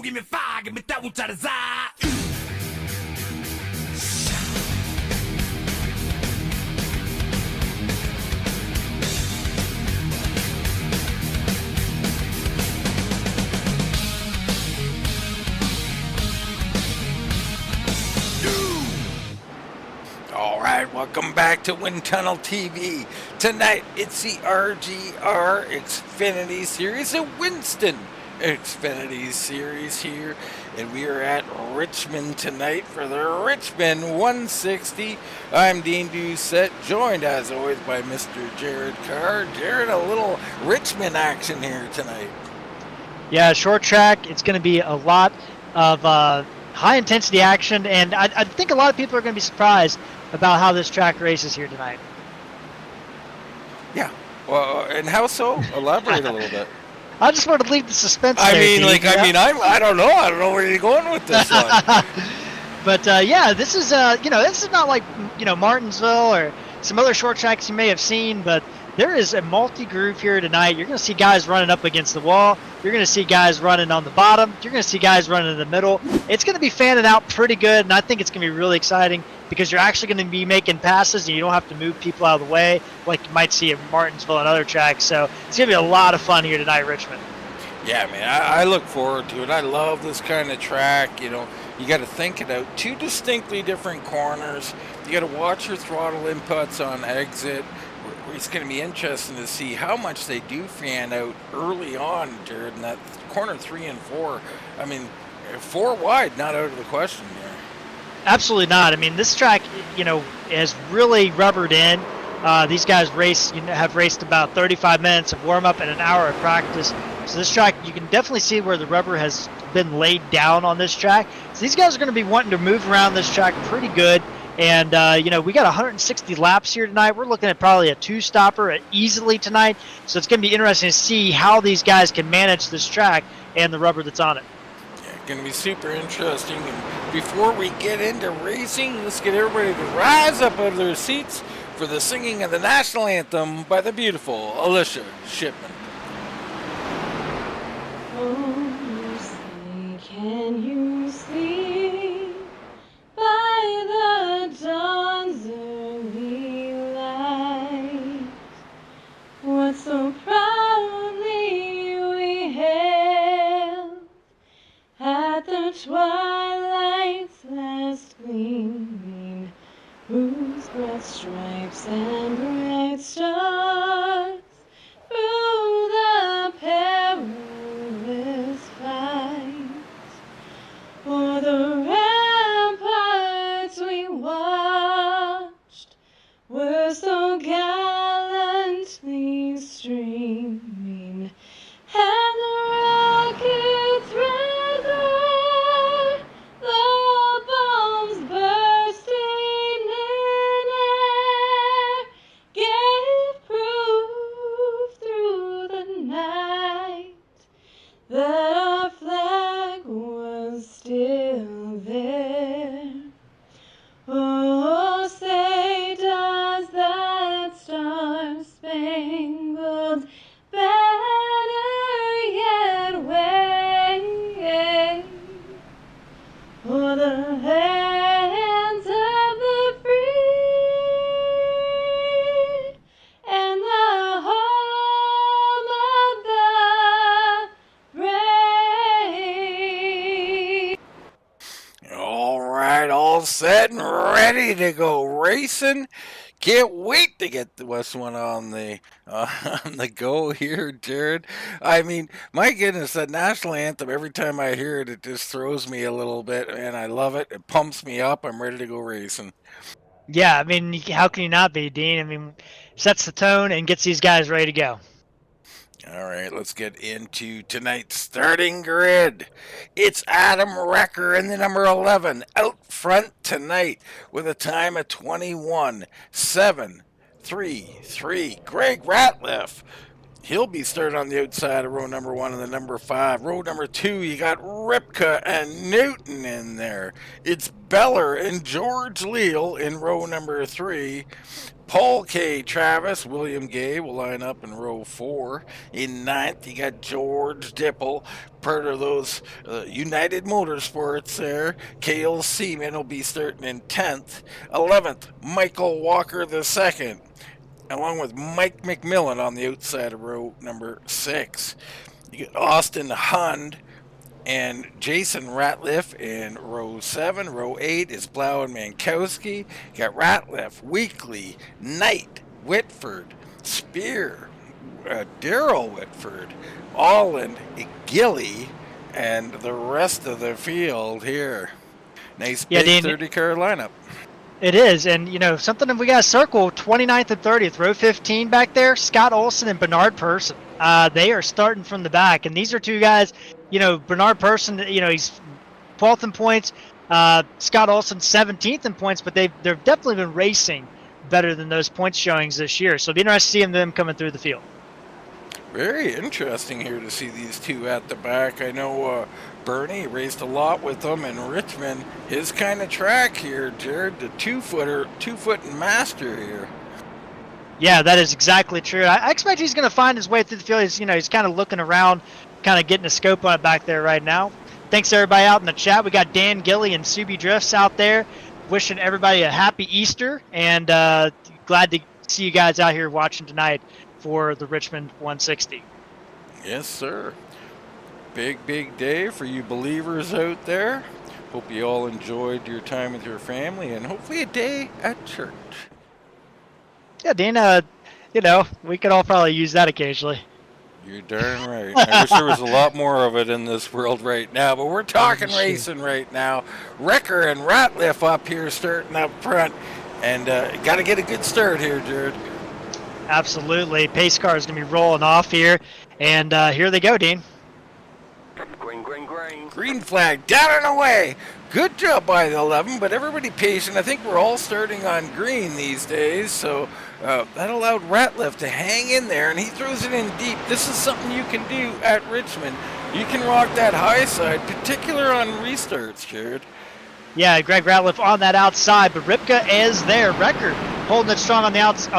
give me fire, give me that which I desire. All right, welcome back to Wind Tunnel TV. Tonight, it's the RGR Xfinity Series, the Winston Xfinity Series here, and we are at Richmond tonight for the Richmond 160. I'm Dean Doucette, joined as always by Mr. Jared Carr. Jared, a little Richmond action here tonight. Yeah, short track. It's going to be a lot of high intensity action, and I think a lot of people are going to be surprised about how this track races here tonight. Yeah, well, and how so? Elaborate a little bit. I just want to leave the suspense. I there, mean, Dean, I don't know where you're going with this one. But yeah, this is this is not like Martinsville or some other short tracks you may have seen, but there is a multi-groove here tonight. You're going to see guys running up against the wall. You're going to see guys running on the bottom. You're going to see guys running in the middle. It's going to be fanning out pretty good, and I think it's going to be really exciting because you're actually going to be making passes, and you don't have to move people out of the way like you might see at Martinsville and other tracks. So it's going to be a lot of fun here tonight, Richmond. Yeah, man, I look forward to it. I love this kind of track. You got to think it out. Two distinctly different corners. You got to watch your throttle inputs on exit. It's going to be interesting to see how much they do fan out early on, Jared, in that corner 3 and 4. I mean, 4 wide, not out of the question here. Absolutely not. I mean, this track, has really rubbered in. These guys have raced about 35 minutes of warm-up and an hour of practice. So this track, you can definitely see where the rubber has been laid down on this track. So these guys are going to be wanting to move around this track pretty good. And, we got 160 laps here tonight. We're looking at probably a 2-stopper easily tonight. So it's going to be interesting to see how these guys can manage this track and the rubber that's on it. Yeah, going to be super interesting. And before we get into racing, let's get everybody to rise up out of their seats for the singing of the national anthem by the beautiful Alicia Shipman. Oh, say, can you see by the dawn's early light what so proudly we hailed at the twilight's last gleaming, whose broad stripes and bright stars through the perilous fight o'er the ramparts we watched were so gallantly streaming, and the rockets red glare, the bombs bursting in air, gave proof through the night that our flag was still there. Oh, say does that star-spangled banner yet wave o'er the lands of the free and the home of the brave? All right, all set and ready to go racing. Can't wait to get this one on the go here, Jared. I mean, my goodness, that national anthem, every time I hear it, it just throws me a little bit, and I love it. It pumps me up. I'm ready to go racing. Yeah, I mean, how can you not be, Dean? I mean, sets the tone and gets these guys ready to go. All right, let's get into tonight's starting grid. It's Adam Recker in the number 11 out front tonight with a time of 21:7:33. Greg Ratliff He'll be starting on the outside of row number 1 and the number 5. Row number 2, you got Ripka and Newton in there. It's Beller and George Leal in row number 3. Paul K. Travis, William Gay will line up in row 4. In 9th, you got George Dipple, part of those United Motorsports there. Cale Seaman will be starting in 10th. 11th, Michael Walker II, along with Mike McMillan on the outside of row number 6. You get Austin Hund and Jason Ratliff in row 7. Row 8 is Blau and Mankowski. You got Ratliff, Weekly, Knight, Whitford, Spear, Daryl Whitford, Alland, Gilly, and the rest of the field here. Nice big 30-car lineup. It is, and something that we got to circle, 29th and 30th, row 15 back there, Scott Olson and Bernard Person. They are starting from the back, and these are two guys, Bernard Person, he's 12th in points, Scott Olson 17th in points, but they've definitely been racing better than those points showings this year, so it'll be interesting to see them coming through the field. Very interesting here to see these two at the back. I know Bernie raced a lot with them in Richmond. His kind of track here, Jared, the two-foot master here. Yeah, that is exactly true. I expect he's going to find his way through the field. He's kind of looking around, kind of getting a scope on it back there right now. Thanks to everybody out in the chat. We got Dan Gilly and Subi Drifts out there wishing everybody a happy Easter, and glad to see you guys out here watching tonight for the Richmond 160. Yes, sir. Big day for you believers out there. Hope you all enjoyed your time with your family and hopefully a day at church. Yeah, Dana, we could all probably use that occasionally. You're darn right. I wish there was a lot more of it in this world right now, but we're talking racing right now. Wrecker and Ratliff up here starting up front, and got to get a good start here, Jared. Absolutely. Pace car is going to be rolling off here, and here they go, Dean. Green flag, down and away. Good job by the 11, but everybody patient. I think we're all starting on green these days, so that allowed Ratliff to hang in there, and he throws it in deep. This is something you can do at Richmond. You can rock that high side, particular on restarts, Jared. Yeah, Greg Ratliff on that outside, but Ripka is there. Record holding it strong on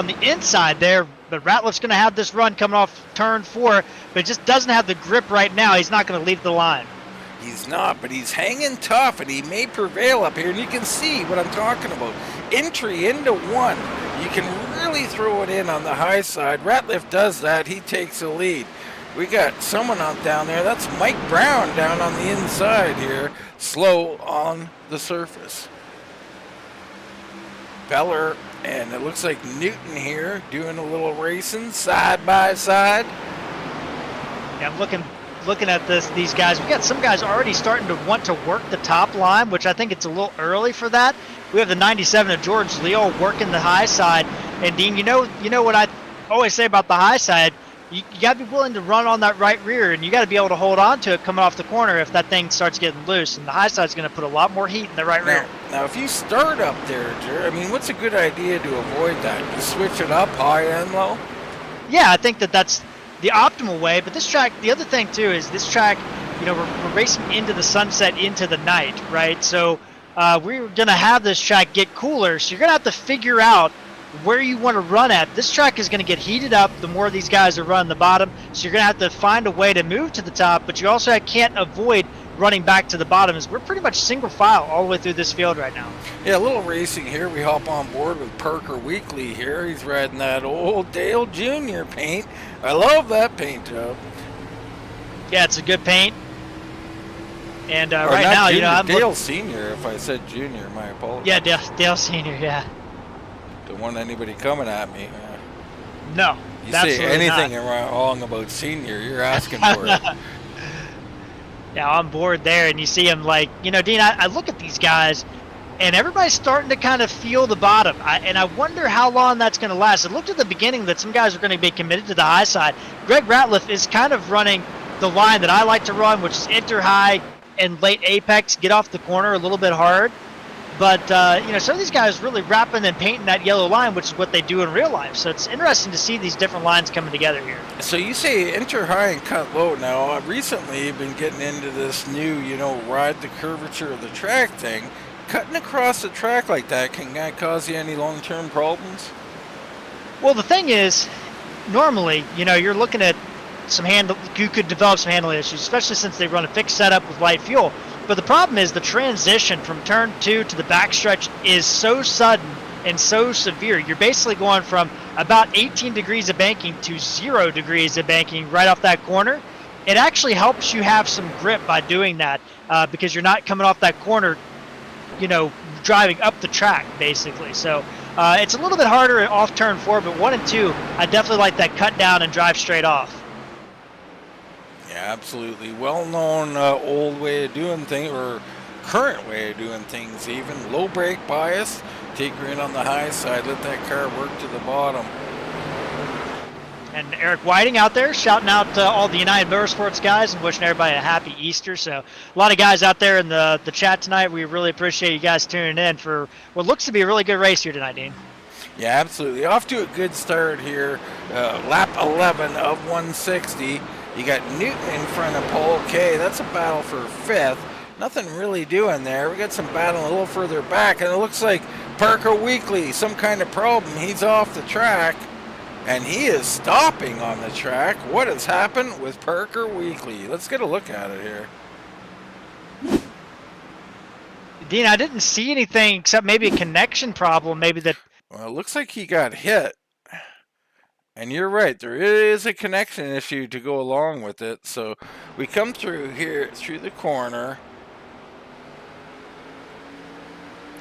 the inside there, but Ratliff's going to have this run coming off turn 4, but just doesn't have the grip right now. He's not going to leave the line. He's not, but he's hanging tough, and he may prevail up here, and you can see what I'm talking about. Entry into 1. You can really throw it in on the high side. Ratliff does that. He takes the lead. We got someone out down there. That's Mike Brown down on the inside here. Slow on the surface. Beller, and it looks like Newton here doing a little racing side by side. Yeah, I'm looking at these guys. We got some guys already starting to want to work the top line, which I think it's a little early for that. We have the 97 of George Leal working the high side. And Dean, you know what I always say about the high side? You got to be willing to run on that right rear, and you got to be able to hold on to it coming off the corner if that thing starts getting loose. And the high side's going to put a lot more heat in the right rear. Now, if you start up there, Jer, what's a good idea to avoid that? You switch it up high and low? Yeah, I think that's the optimal way. But this track, the other thing too is this track, we're racing into the sunset, into the night, right? So we're going to have this track get cooler. So you're going to have to figure out where you want to run at. This track is going to get heated up the more these guys are running the bottom, so you're going to have to find a way to move to the top, but you also can't avoid running back to the bottom, as we're pretty much single file all the way through this field right now. Yeah, a little racing here. We hop on board with Parker Weekly here. He's riding that old Dale Jr. paint. I love that paint job. Yeah, it's a good paint. And right now, junior, I'm Dale Senior. If I said Junior, my apologies. Yeah, Dale Senior. Yeah. Don't want anybody coming at me. No. You say anything wrong about Senior, you're asking for it. Yeah, on board there, and you see him Dean, I look at these guys, and everybody's starting to kind of feel the bottom. And I wonder how long that's going to last. It looked at the beginning that some guys are going to be committed to the high side. Greg Ratliff is kind of running the line that I like to run, which is enter high and late apex, get off the corner a little bit hard. But some of these guys really wrapping and painting that yellow line, which is what they do in real life. So it's interesting to see these different lines coming together here. So you say enter high and cut low. Now, I've recently been getting into this new, ride the curvature of the track thing. Cutting across the track like that, can that cause you any long-term problems? Well, the thing is, normally, you're looking at you could develop some handling issues, especially since they run a fixed setup with light fuel. But the problem is the transition from turn 2 to the backstretch is so sudden and so severe. You're basically going from about 18 degrees of banking to 0 degrees of banking right off that corner. It actually helps you have some grip by doing that because you're not coming off that corner, driving up the track, basically. So it's a little bit harder off turn 4, but 1 and 2, I definitely like that cut down and drive straight off. Yeah, absolutely. Well-known old way of doing things, or current way of doing things even. Low brake bias, take her in on the high side, let that car work to the bottom. And Eric Whiting out there shouting out all the United Motorsports guys and wishing everybody a happy Easter. So a lot of guys out there in the chat tonight. We really appreciate you guys tuning in for what looks to be a really good race here tonight, Dean. Yeah, absolutely. Off to a good start here. Lap 11 of 160. You got Newton in front of Paul K. That's a battle for 5th. Nothing really doing there. We got some battle a little further back, and it looks like Parker Weekly, some kind of problem. He's off the track, and he is stopping on the track. What has happened with Parker Weekly? Let's get a look at it here. Dean, I didn't see anything except maybe a connection problem. Maybe that. Well, it looks like he got hit. And you're right, there is a connection issue to go along with it. So we come through here, through the corner.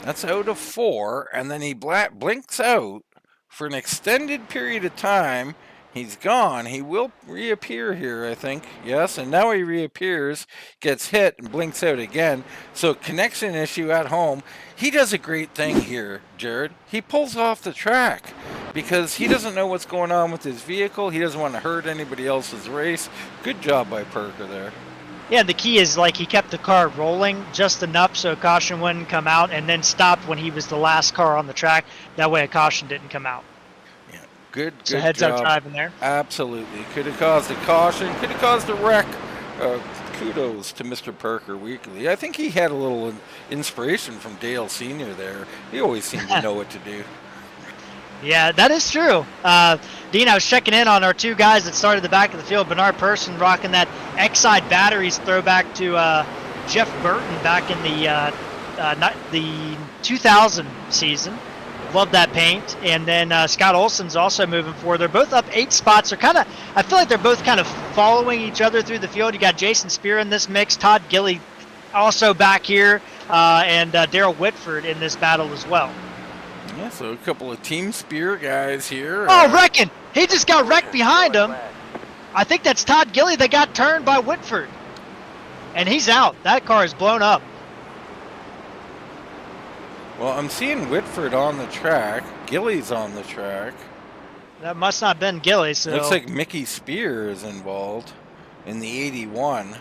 That's out of 4, and then he blinks out for an extended period of time. He's gone. He will reappear here, I think. Yes, and now he reappears, gets hit, and blinks out again. So connection issue at home. He does a great thing here, Jared. He pulls off the track because he doesn't know what's going on with his vehicle. He doesn't want to hurt anybody else's race. Good job by Parker there. Yeah, the key is he kept the car rolling just enough so a caution wouldn't come out, and then stopped when he was the last car on the track. That way a caution didn't come out. Yeah, good so heads job. Up driving there. Absolutely. Could have caused a caution. Could have caused a wreck. Kudos to Mr. Parker Weekly. I think he had a little inspiration from Dale Sr. there. He always seemed to know what to do. Yeah, that is true. Dean, I was checking in on our 2 guys that started the back of the field. Bernard Person rocking that X-Side Batteries throwback to Jeff Burton back in the 2000 season. Love that paint. And then Scott Olson's also moving forward. They're both up 8 spots. I feel like they're both kind of following each other through the field. You got Jason Spear in this mix, Todd Gilly also back here, and Daryl Whitford in this battle as well. Yeah, so a couple of Team Spear guys here. Oh, wrecking! He just got wrecked behind him. I think that's Todd Gilly that got turned by Whitford. And he's out. That car is blown up. Well, I'm seeing Whitford on the track. Gilly's on the track. That must not have been Gilly. So looks like Mickey Spear is involved in the 81.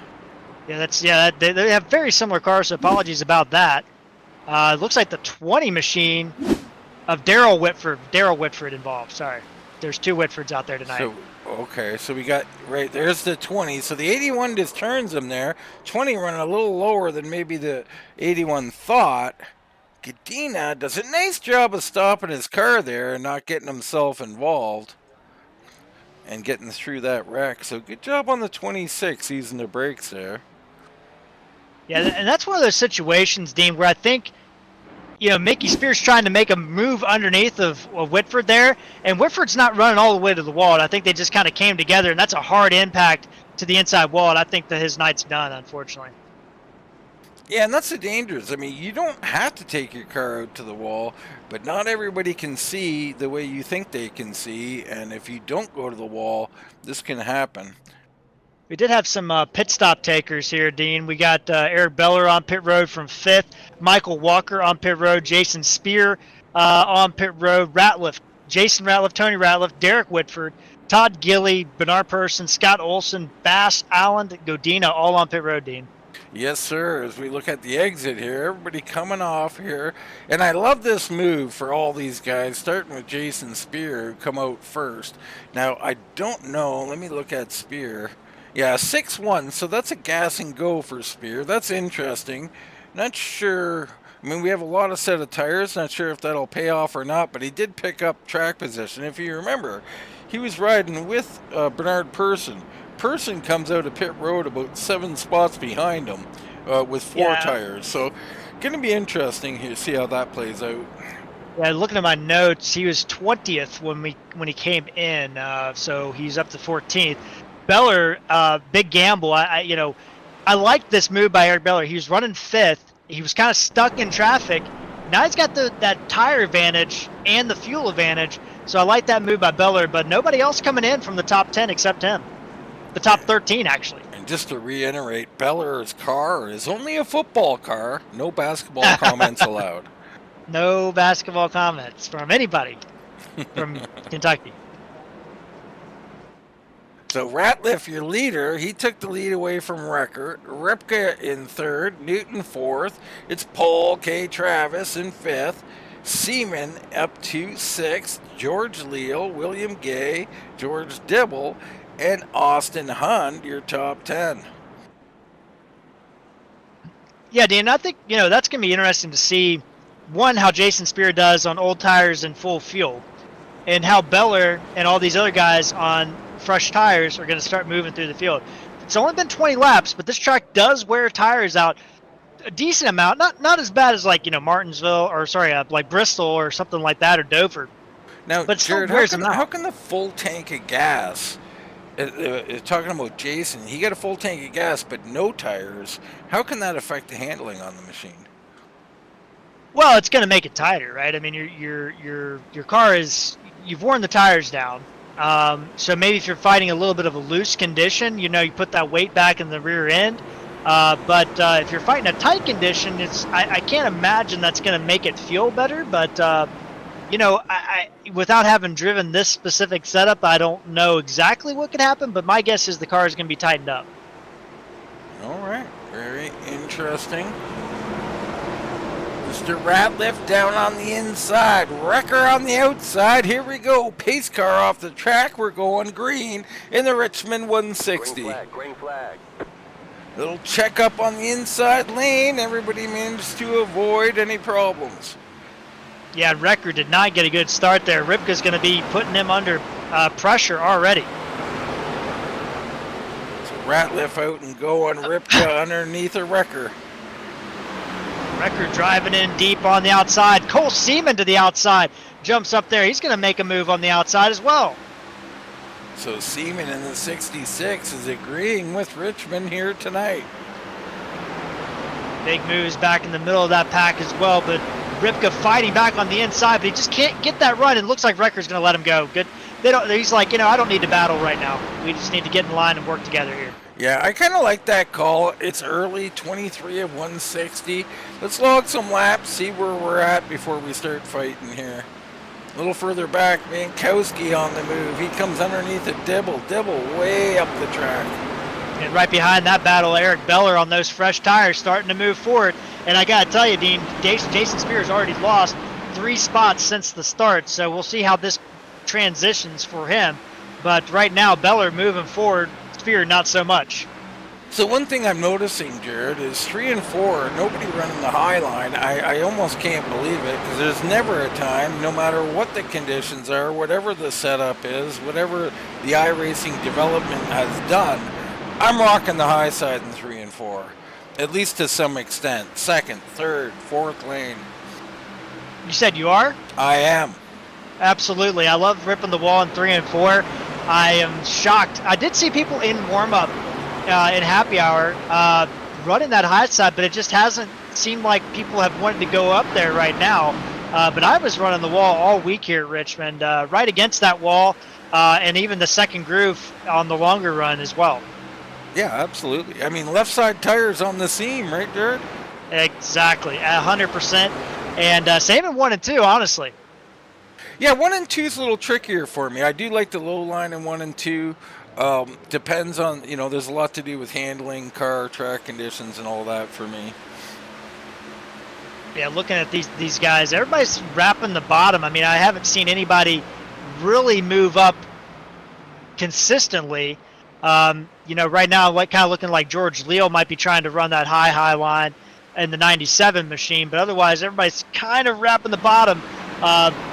Yeah, they have very similar cars, so apologies about that. It looks like the 20 machine of Daryl Whitford involved. Sorry. There's 2 Whitfords out there tonight. So we got, right, there's the 20. So the 81 just turns him there. 20 running a little lower than maybe the 81 thought. Gadina does a nice job of stopping his car there and not getting himself involved and getting through that wreck. So good job on the 26 using the brakes there. Yeah, and that's one of those situations, Dean, where I think, Mickey Spears trying to make a move underneath of Whitford there, and Whitford's not running all the way to the wall. And I think they just kind of came together, and that's a hard impact to the inside wall, and I think that his night's done, unfortunately. Yeah, and that's the dangers. I mean, you don't have to take your car out to the wall, but not everybody can see the way you think they can see, and if you don't go to the wall, this can happen. We did have some pit stop takers here, Dean. We got Eric Beller on pit road from 5th, Michael Walker on pit road, Jason Spear on pit road, Jason Ratliff, Tony Ratliff, Derek Whitford, Todd Gilly, Bernard Person, Scott Olson, Bass, Allen, Godina, all on pit road, Dean. Yes, sir. As we look at the exit here, everybody coming off here. And I love this move for all these guys, starting with Jason Spear, who come out first. Now, I don't know. Let me look at Spear. Yeah, 6-1, so that's a gas and go for Spear. That's interesting. Not sure. I mean, we have a lot of set of tires. Not sure if that'll pay off or not, but he did pick up track position. If you remember, he was riding with Bernard Person. Person comes out of pit road about 7 spots behind him with 4 tires. So, going to be interesting here to see how that plays out. Yeah, looking at my notes, he was 20th when he came in, so he's up to 14th. Beller, big gamble. I liked this move by Eric Beller. He was running 5th. He was kind of stuck in traffic. Now he's got that tire advantage and the fuel advantage. So I like that move by Beller, but nobody else coming in from the top 10 except him. The top 13, actually. And just to reiterate, Beller's car is only a football car. No basketball comments allowed. No basketball comments from anybody from Kentucky. So Ratliff, your leader, he took the lead away from Wrecker. Ripka in 3rd, Newton 4th. It's Paul K. Travis in 5th. Seaman up to 6th. George Leal, William Gay, George Dibble, and Austin Hund, your top 10. Yeah, Dan, I think, that's going to be interesting to see, one, how Jason Spear does on old tires and full fuel, and how Beller and all these other guys on fresh tires are going to start moving through the field. It's only been 20 laps, but this track does wear tires out a decent amount. Not as bad as like Martinsville or like Bristol or something like that, or Dover. Now, but Jared, how can the full tank of gas? Talking about Jason, he got a full tank of gas, but no tires. How can that affect the handling on the machine? Well, it's going to make it tighter, right? I mean, your car is, you've worn the tires down. So maybe if you're fighting a little bit of a loose condition, you put that weight back in the rear end. But if you're fighting a tight condition, I can't imagine that's going to make it feel better. But I without having driven this specific setup, I don't know exactly what could happen. But my guess is the car is going to be tightened up. All right, very interesting. Mr. Ratliff down on the inside, Wrecker on the outside. Here we go. Pace car off the track. We're going green in the Richmond 160. Green flag. Little check up on the inside lane. Everybody managed to avoid any problems. Yeah, Wrecker did not get a good start there. Ripka's going to be putting him under pressure already. So Ratliff out and go on Ripka underneath a Wrecker. Wrecker driving in deep on the outside. Cole Seaman to the outside. Jumps up there. He's going to make a move on the outside as well. So Seaman in the 66 is agreeing with Richmond here tonight. Big moves back in the middle of that pack as well, but Ripka fighting back on the inside, but he just can't get that run. It looks like Wrecker's going to let him go. Good. He's like, I don't need to battle right now. We just need to get in line and work together here. Yeah, I kind of like that call. It's early, 23 of 160. Let's log some laps, see where we're at before we start fighting here. A little further back, Mankowski on the move. He comes underneath a Dibble. Dibble way up the track. And right behind that battle, Eric Beller on those fresh tires starting to move forward. And I got to tell you, Dean, Jason Spears already lost 3 spots since the start, so we'll see how this transitions for him. But right now, Beller moving forward, Spear not so much. So one thing I'm noticing, Jared, is 3 and 4, nobody running the high line. I almost can't believe it, because there's never a time, no matter what the conditions are, whatever the setup is, whatever the iRacing development has done, I'm rocking the high side in 3 and 4, at least to some extent. 2nd, 3rd, 4th lane. You said you are? I am. Absolutely. I love ripping the wall in 3 and 4. I am shocked. I did see people in warm-up in happy hour running that high side, but it just hasn't seemed like people have wanted to go up there right now. But I was running the wall all week here at Richmond, right against that wall, and even the second groove on the longer run as well. Yeah, absolutely. I mean, left side tires on the seam, right, Jared? Exactly, 100%. And same in 1 and 2, honestly. Yeah, 1 and 2 is a little trickier for me. I do like the low line in 1 and 2. Depends on, there's a lot to do with handling, car, track conditions, and all that for me. Yeah, looking at these guys, everybody's wrapping the bottom. I mean, I haven't seen anybody really move up consistently. Right now, kind of looking like George Leal might be trying to run that high line in the 97 machine, but otherwise, everybody's kind of wrapping the bottom.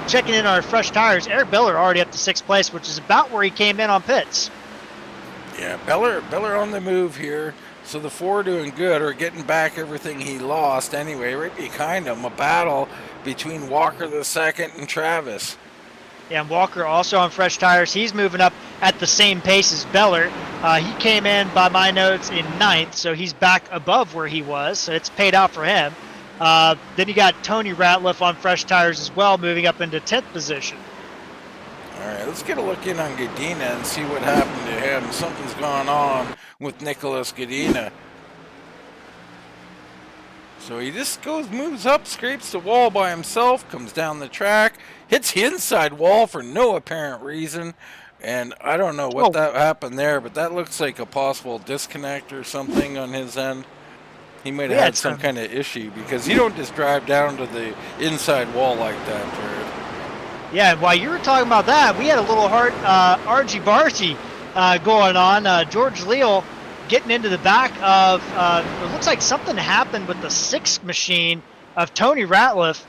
Checking in on our fresh tires, Eric Beller already up to 6th place, which is about where he came in on pits. Yeah, Beller on the move here. So the 4 doing good, or getting back everything he lost anyway. Right behind him, a battle between Walker the second and Travis. Yeah, and Walker also on fresh tires. He's moving up at the same pace as Beller. He came in, by my notes, in 9th, so he's back above where he was, so it's paid out for him. Then you got Tony Ratliff on fresh tires as well, moving up into 10th position. All right, let's get a look in on Gadina and see what happened to him. Something's going on with Nicholas Gadina. So he just moves up, scrapes the wall by himself, comes down the track, hits the inside wall for no apparent reason. And I don't know what that happened there, but that looks like a possible disconnect or something on his end. He might have had some kind of issue, because you don't just drive down to the inside wall like that, Jared. Yeah, and while you were talking about that, we had a little argy-bargy going on. George Leal getting into the back of, it looks like something happened with the 6th machine of Tony Ratliff.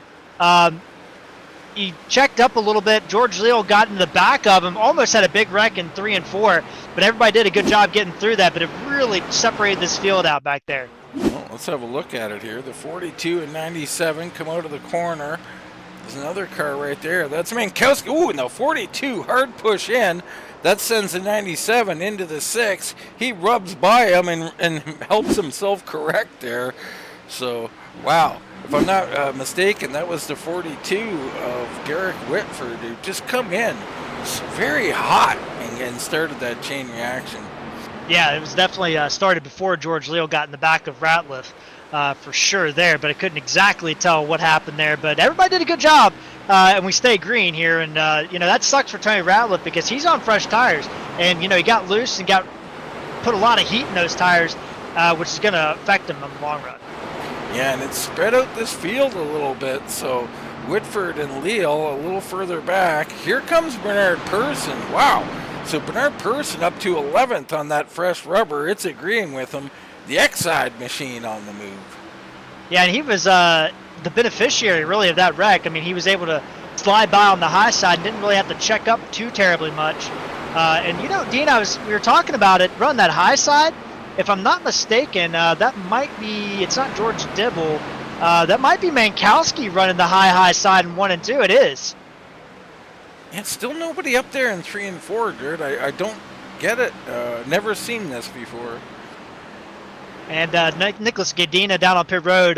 He checked up a little bit. George Leal got in the back of him, almost had a big wreck in 3 and 4, but everybody did a good job getting through that, but it really separated this field out back there. Well, let's have a look at it here. The 42 and 97 come out of the corner. There's another car right there. That's Mankowski. Ooh, and the 42, hard push in. That sends the 97 into the 6. He rubs by him and helps himself correct there. So, wow. If I'm not mistaken, that was the 42 of Garrick Whitford, who just come in. It's very hot and started that chain reaction. Yeah, it was definitely started before George Leal got in the back of Ratliff. For sure there, but I couldn't exactly tell what happened there. But everybody did a good job, and we stay green here. And, that sucks for Tony Ratliff, because he's on fresh tires. And, he got loose and put a lot of heat in those tires, which is going to affect him in the long run. Yeah, and it spread out this field a little bit. So Whitford and Leal a little further back. Here comes Bernard Person. Wow. So Bernard Person up to 11th on that fresh rubber. It's agreeing with him. The X-Side machine on the move. Yeah, and he was the beneficiary, really, of that wreck. I mean, he was able to slide by on the high side and didn't really have to check up too terribly much. And, Dean, we were talking about it, run that high side. If I'm not mistaken, that might be, it's not George Dibble. That might be Mankowski running the high side in 1 and 2. It is. And still nobody up there in 3 and 4, Jared. I don't get it. Never seen this before. And Nicholas Gadina down on pit road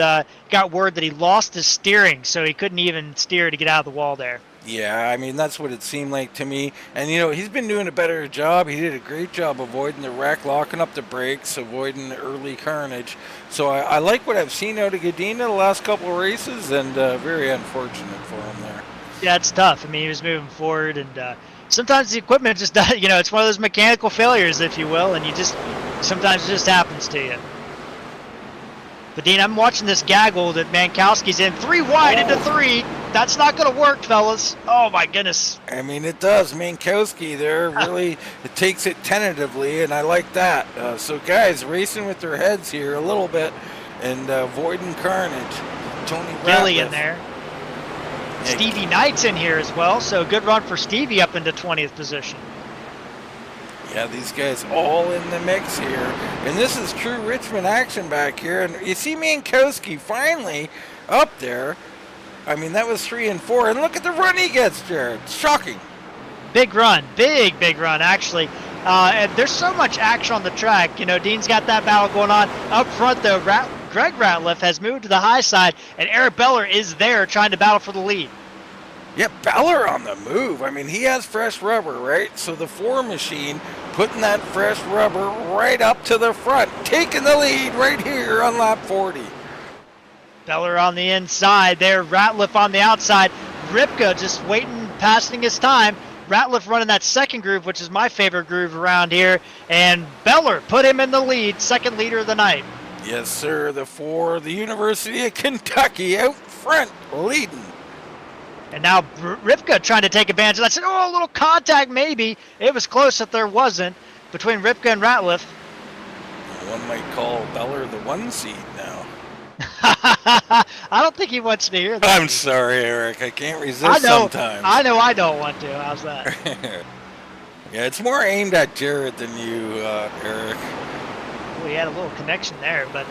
got word that he lost his steering, so he couldn't even steer to get out of the wall there. Yeah, I mean, that's what it seemed like to me. And, he's been doing a better job. He did a great job avoiding the wreck, locking up the brakes, avoiding early carnage. So I like what I've seen out of Gadina the last couple of races, and very unfortunate for him there. Yeah, it's tough. I mean, he was moving forward, and sometimes the equipment just does, it's one of those mechanical failures, if you will, and sometimes it just happens to you. But, Dean, I'm watching this gaggle that Mankowski's in 3 wide into 3. That's not going to work, fellas. Oh, my goodness. I mean, it does. Mankowski there really takes it tentatively, and I like that. So, guys, racing with their heads here a little bit and avoiding carnage. Tony Billy Ratliff in there. Stevie Knight's in here as well, so good run for Stevie up into 20th position. Yeah, these guys all in the mix here. And this is true Richmond action back here. And you see Mankowski finally up there. I mean, that was 3 and 4. And look at the run he gets, Jared. Shocking. Big run. Big run, actually. And there's so much action on the track. Dean's got that battle going on. Up front, though, Greg Ratliff has moved to the high side, and Eric Beller is there trying to battle for the lead. Yeah, Beller on the move. I mean, he has fresh rubber, right? So the 4 machine putting that fresh rubber right up to the front, taking the lead right here on lap 40. Beller on the inside there, Ratliff on the outside. Ripka just waiting, passing his time. Ratliff running that second groove, which is my favorite groove around here, and Beller put him in the lead, second leader of the night. Yes, sir. The 4, the University of Kentucky out front, leading. And now Ripka trying to take advantage of that. I said, oh, a little contact maybe. It was close if there wasn't between Ripka and Ratliff. One might call Beller the 1 seed now. I don't think he wants to hear that. I'm sorry, Eric. I can't resist sometimes. I know I don't want to. How's that? Yeah, it's more aimed at Jared than you, Eric. We had a little connection there, but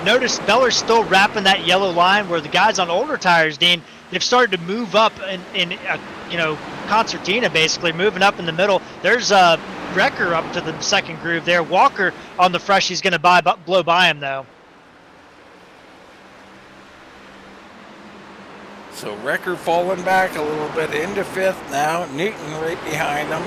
notice Beller's still wrapping that yellow line where the guys on older tires, Dean, they've started to move up in concertina, basically moving up in the middle. There's Wrecker up to the second groove there. Walker on the fresh, he's going to blow by him though. So Wrecker falling back a little bit into 5th now. Newton right behind him.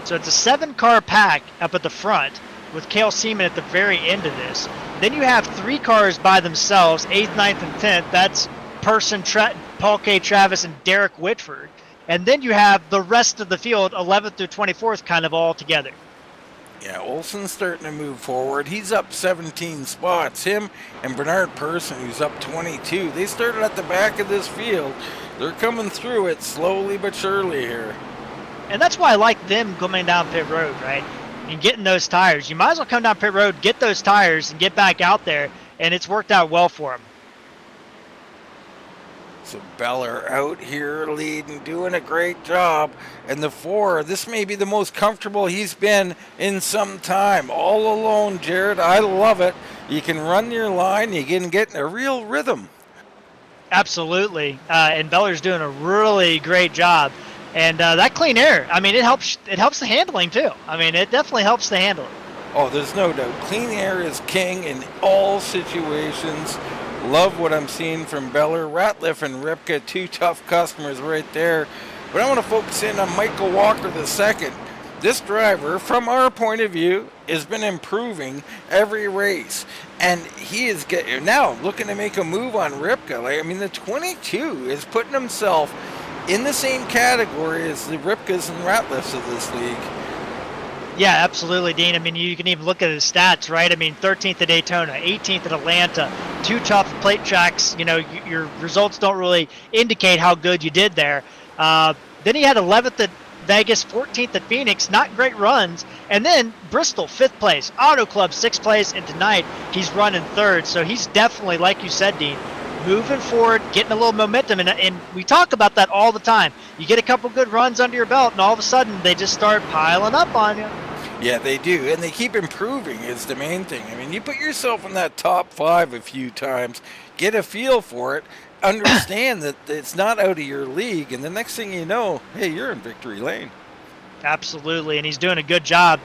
So it's a 7-car pack up at the front with Cale Seaman at the very end of this. Then you have 3 cars by themselves, 8th, 9th, and 10th. That's Person, Paul K. Travis, and Derek Whitford. And then you have the rest of the field, 11th through 24th, kind of all together. Yeah, Olson's starting to move forward. He's up 17 spots. Him and Bernard Person, who's up 22. They started at the back of this field. They're coming through it slowly but surely here. And that's why I like them coming down pit road, right? And getting those tires. You might as well come down pit road, get those tires, and get back out there. And it's worked out well for them. So Beller out here leading, doing a great job. And the 4, this may be the most comfortable he's been in some time. All alone, Jared. I love it. You can run your line. You can get in a real rhythm. Absolutely. And Beller's doing a really great job. And that clean air, I mean, it helps the handling too. I mean, it definitely helps the handling. Oh, there's no doubt. Clean air is king in all situations. Love what I'm seeing from Beller. Ratliff and Ripka, 2 tough customers right there. But I want to focus in on Michael Walker II. This driver, from our point of view, has been improving every race. And he is now looking to make a move on Ripka. The 22 is putting himself in the same category as the Ripkas and Ratliffs of this league. Yeah, absolutely, Dean. I mean, you can even look at his stats, right? I mean, 13th at Daytona, 18th at Atlanta, 2 tough plate tracks. Your results don't really indicate how good you did there. Then he had 11th at Vegas, 14th at Phoenix, not great runs. And then Bristol, 5th place, Auto Club, 6th place, and tonight he's running 3rd. So he's definitely, like you said, Dean, moving forward, getting a little momentum, and we talk about that all the time. You get a couple good runs under your belt, and all of a sudden they just start piling up on you. Yeah, they do, and they keep improving is the main thing. I mean, you put yourself in that top 5 a few times, get a feel for it, understand that it's not out of your league, and the next thing you know, hey, you're in victory lane. Absolutely, and he's doing a good job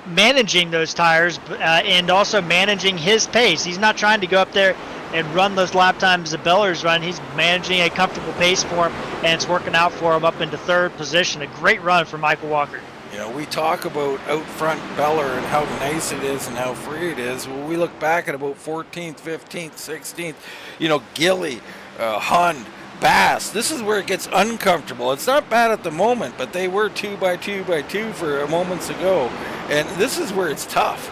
managing those tires and also managing his pace. He's not trying to go up there and run those lap times that Beller's run. He's managing a comfortable pace for him, and it's working out for him up into 3rd position. A great run for Michael Walker. We talk about out front Beller and how nice it is and how free it is. Well, we look back at about 14th, 15th, 16th, Gilly, Hund, Bass. This is where it gets uncomfortable. It's not bad at the moment, but they were 2 by 2 by 2 for moments ago, and this is where it's tough.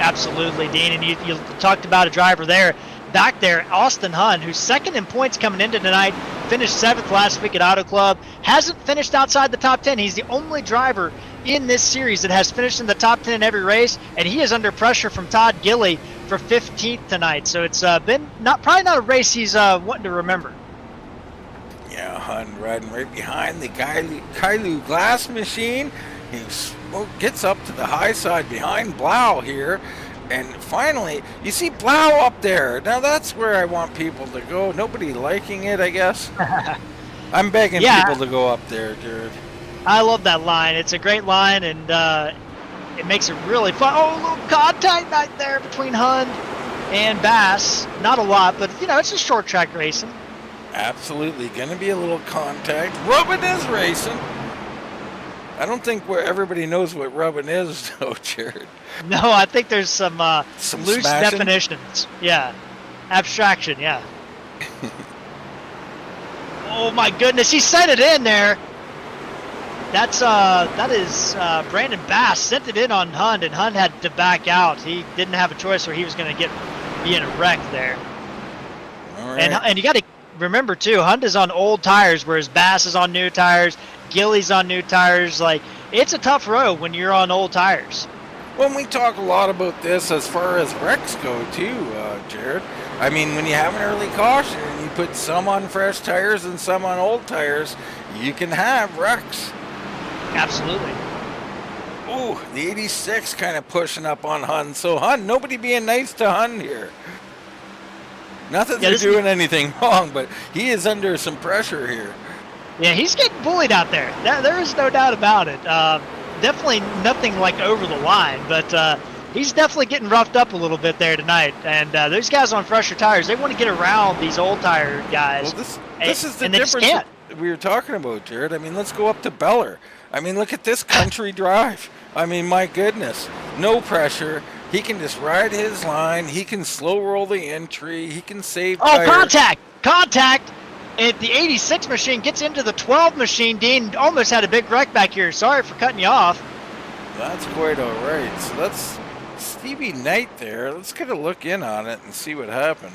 Absolutely, Dean, and you talked about a driver there. Back there, Austin Hund, who's 2nd in points coming into tonight, finished 7th last week at Auto Club, hasn't finished outside the top 10. He's the only driver in this series that has finished in the top 10 in every race, and he is under pressure from Todd Gilly for 15th tonight. So it's been probably not a race he's wanting to remember. Yeah, Hund riding right behind the Kailu glass machine. He gets up to the high side behind Blau here. And finally, you see Blau up there. Now that's where I want people to go. Nobody liking it, I guess. I'm begging people to go up there, Jared. I love that line. It's a great line, and it makes it really fun. Oh, a little contact right there between Hund and Bass. Not a lot, but, it's just short track racing. Absolutely. Going to be a little contact. Rubbing is racing. I don't think everybody knows what rubbing is, though, Jared. No, I think there's some loose smashing? definitions. Yeah. Abstraction, yeah. Oh my goodness, he sent it in there. That is Brandon Bass sent it in on Hund, and Hund had to back out. He didn't have a choice, or he was going to be in a wreck there. All right. And you got to remember too, Hund is on old tires, whereas Bass is on new tires. Gilly's on new tires. Like, it's a tough road when you're on old tires. Well, we talk a lot about this as far as wrecks go too, Jared. I mean, when you have an early caution and you put some on fresh tires and some on old tires, you can have wrecks. Absolutely. Ooh, the 86 kind of pushing up on Hun. So Hun, nobody being nice to Hun here. Not that they're doing anything wrong, but he is under some pressure here. Yeah, he's getting bullied out there. There is no doubt about it. Definitely nothing like over the line, but he's definitely getting roughed up a little bit there tonight. And those guys on fresher tires, they want to get around these old tire guys. Well, this is the difference we were talking about, Jared. I mean, let's go up to Beller. I mean, look at this country drive. I mean, my goodness. No pressure. He can just ride his line. He can slow roll the entry. He can save tires. Contact! And the 86 machine gets into the 12 machine. Dean almost had a big wreck back here. Sorry for cutting you off. That's quite all right. So that's Stevie Knight there. Let's get a look in on it and see what happened.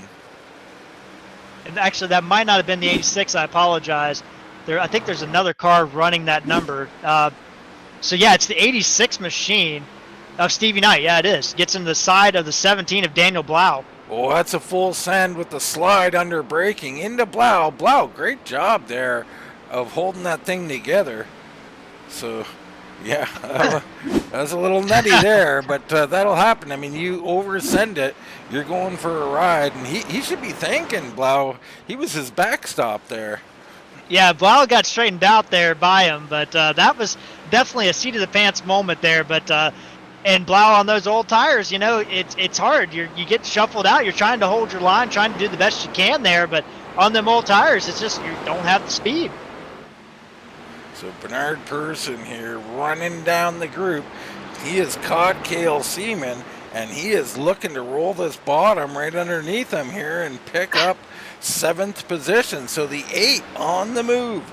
And actually, that might not have been the 86. I apologize. I think there's another car running that number. So, yeah, it's the 86 machine of Stevie Knight. Yeah, it is. Gets in the side of the 17 of Daniel Blau. Oh, that's a full send with the slide under braking into Blau. Blau, great job there of holding that thing together. So, yeah, that was a little nutty there, but that'll happen. I mean, you oversend it, you're going for a ride, and he should be thanking Blau. He was his backstop there. Yeah, Blau got straightened out there by him, but that was definitely a seat of the pants moment there. But and Blau on those old tires, you know, it's hard. You get shuffled out. You're trying to hold your line, trying to do the best you can there, but on them old tires, it's just you don't have the speed. So Bernard Person here running down the group. He has caught Cale Seaman, and he is looking to roll this bottom right underneath him here and pick up 7th position. So the 8 on the move.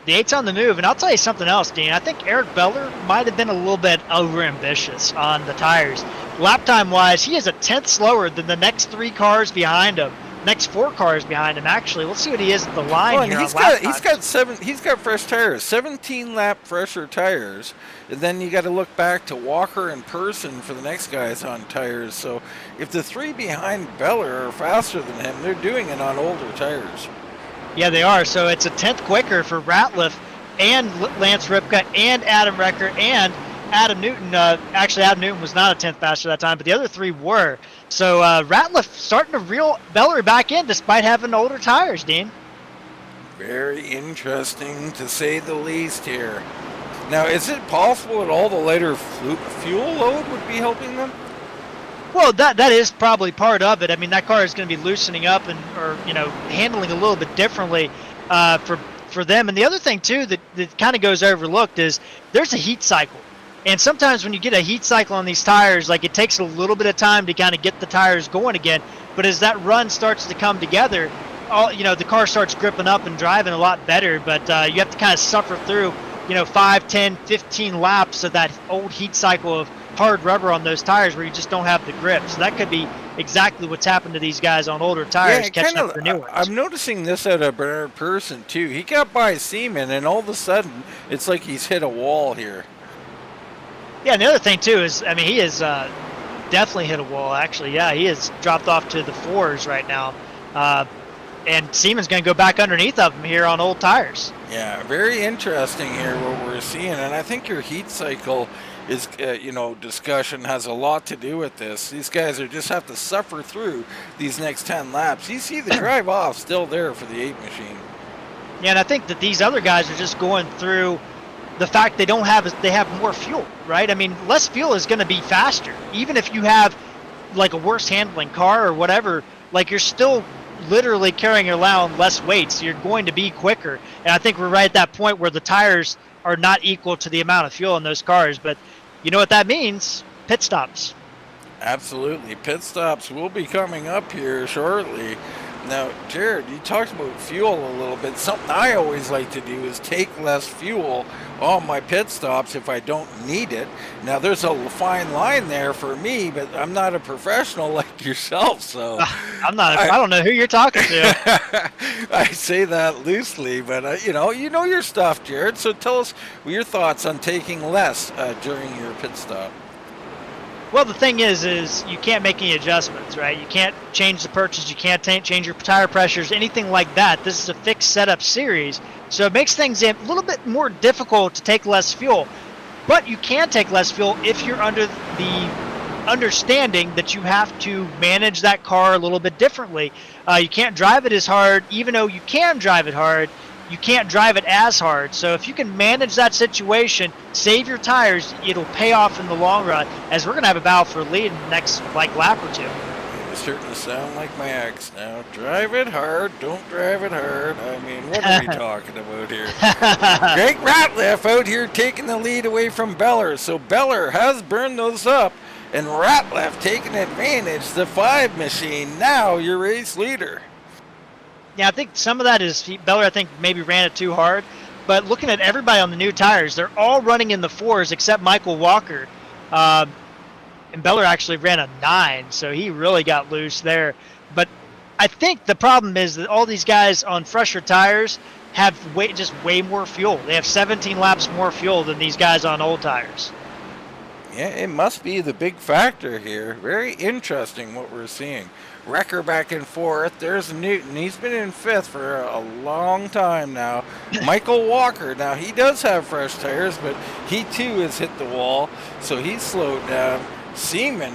The 8's on the move, and I'll tell you something else, Dean. I think Eric Beller might have been a little bit overambitious on the tires. Lap time-wise, he is a 10th slower than the next 3 cars behind him. Next 4 cars behind him, actually. Let's see what he is at the line here. He's got fresh tires, 17 lap fresher tires, and then you got to look back to Walker and Person for the next guys on tires. So if the 3 behind Beller are faster than him, they're doing it on older tires. Yeah, they are. So it's a 10th quicker for Ratliff and Lance Ripka and Adam Recker and Adam Newton. Actually, Adam Newton was not a 10th faster that time, but the other 3 were. So Ratliff starting to reel Beller back in despite having older tires, Dean. Very interesting to say the least here. Now, is it possible that all the lighter fuel load would be helping them? Well, that is probably part of it. I mean, that car is going to be loosening up or handling a little bit differently for them. And the other thing too that kind of goes overlooked is there's a heat cycle. And sometimes when you get a heat cycle on these tires, like it takes a little bit of time to kind of get the tires going again. But as that run starts to come together, the car starts gripping up and driving a lot better. But you have to kind of suffer through 5, 10, 15 laps of that old heat cycle of hard rubber on those tires where you just don't have the grip. So that could be exactly what's happened to these guys on older tires, catching up the new ones. I'm noticing this out of Bernard Person too. He got by Seaman, and all of a sudden it's like he's hit a wall here. Yeah, and the other thing too is, I mean, he has definitely hit a wall. Actually, yeah, he has dropped off to the 4s right now, and Seaman's going to go back underneath of him here on old tires. Yeah, very interesting here what we're seeing, and I think your heat cycle is, discussion has a lot to do with this. These guys just have to suffer through these next 10 laps. You see the drive off still there for the 8 machine. Yeah, and I think that these other guys are just going through the fact they have more fuel, right? I mean, less fuel is going to be faster. Even if you have like a worse handling car or whatever, like you're still literally carrying around less weight, so you're going to be quicker. And I think we're right at that point where the tires are not equal to the amount of fuel in those cars. But you know what that means? Pit stops. Absolutely. Pit stops will be coming up here shortly. Now, Jared, you talked about fuel a little bit. Something I always like to do is take less fuel on my pit stops if I don't need it. Now, there's a fine line there for me, but I'm not a professional like yourself, so... I'm not. I don't know who you're talking to. I say that loosely, but you know your stuff, Jared. So tell us your thoughts on taking less during your pit stop. Well, the thing is you can't make any adjustments, right? You can't change the purchase. You can't change your tire pressures, anything like that. This is a fixed setup series, so it makes things a little bit more difficult to take less fuel. But you can take less fuel if you're under the understanding that you have to manage that car a little bit differently. You can't drive it as hard, even though you can drive it hard. You can't drive it as hard. So if you can manage that situation, save your tires, it'll pay off in the long run, as we're going to have a battle for lead in the next lap or two. You're starting to sound like my ex now. Drive it hard, don't drive it hard. I mean, what are we talking about here? Jake Ratliff out here taking the lead away from Beller. So Beller has burned those up, and Ratliff taking advantage. The 5 machine, now your race leader. Yeah, I think some of that is Beller, I think, maybe ran it too hard. But looking at everybody on the new tires, they're all running in the 4s except Michael Walker. And Beller actually ran a 9, so he really got loose there. But I think the problem is that all these guys on fresher tires have way more fuel. They have 17 laps more fuel than these guys on old tires. Yeah, it must be the big factor here. Very interesting what we're seeing. Wrecker back and forth. There's Newton. He's been in 5th for a long time now. Michael Walker. Now, he does have fresh tires, but he too has hit the wall, so he's slowed down. Seaman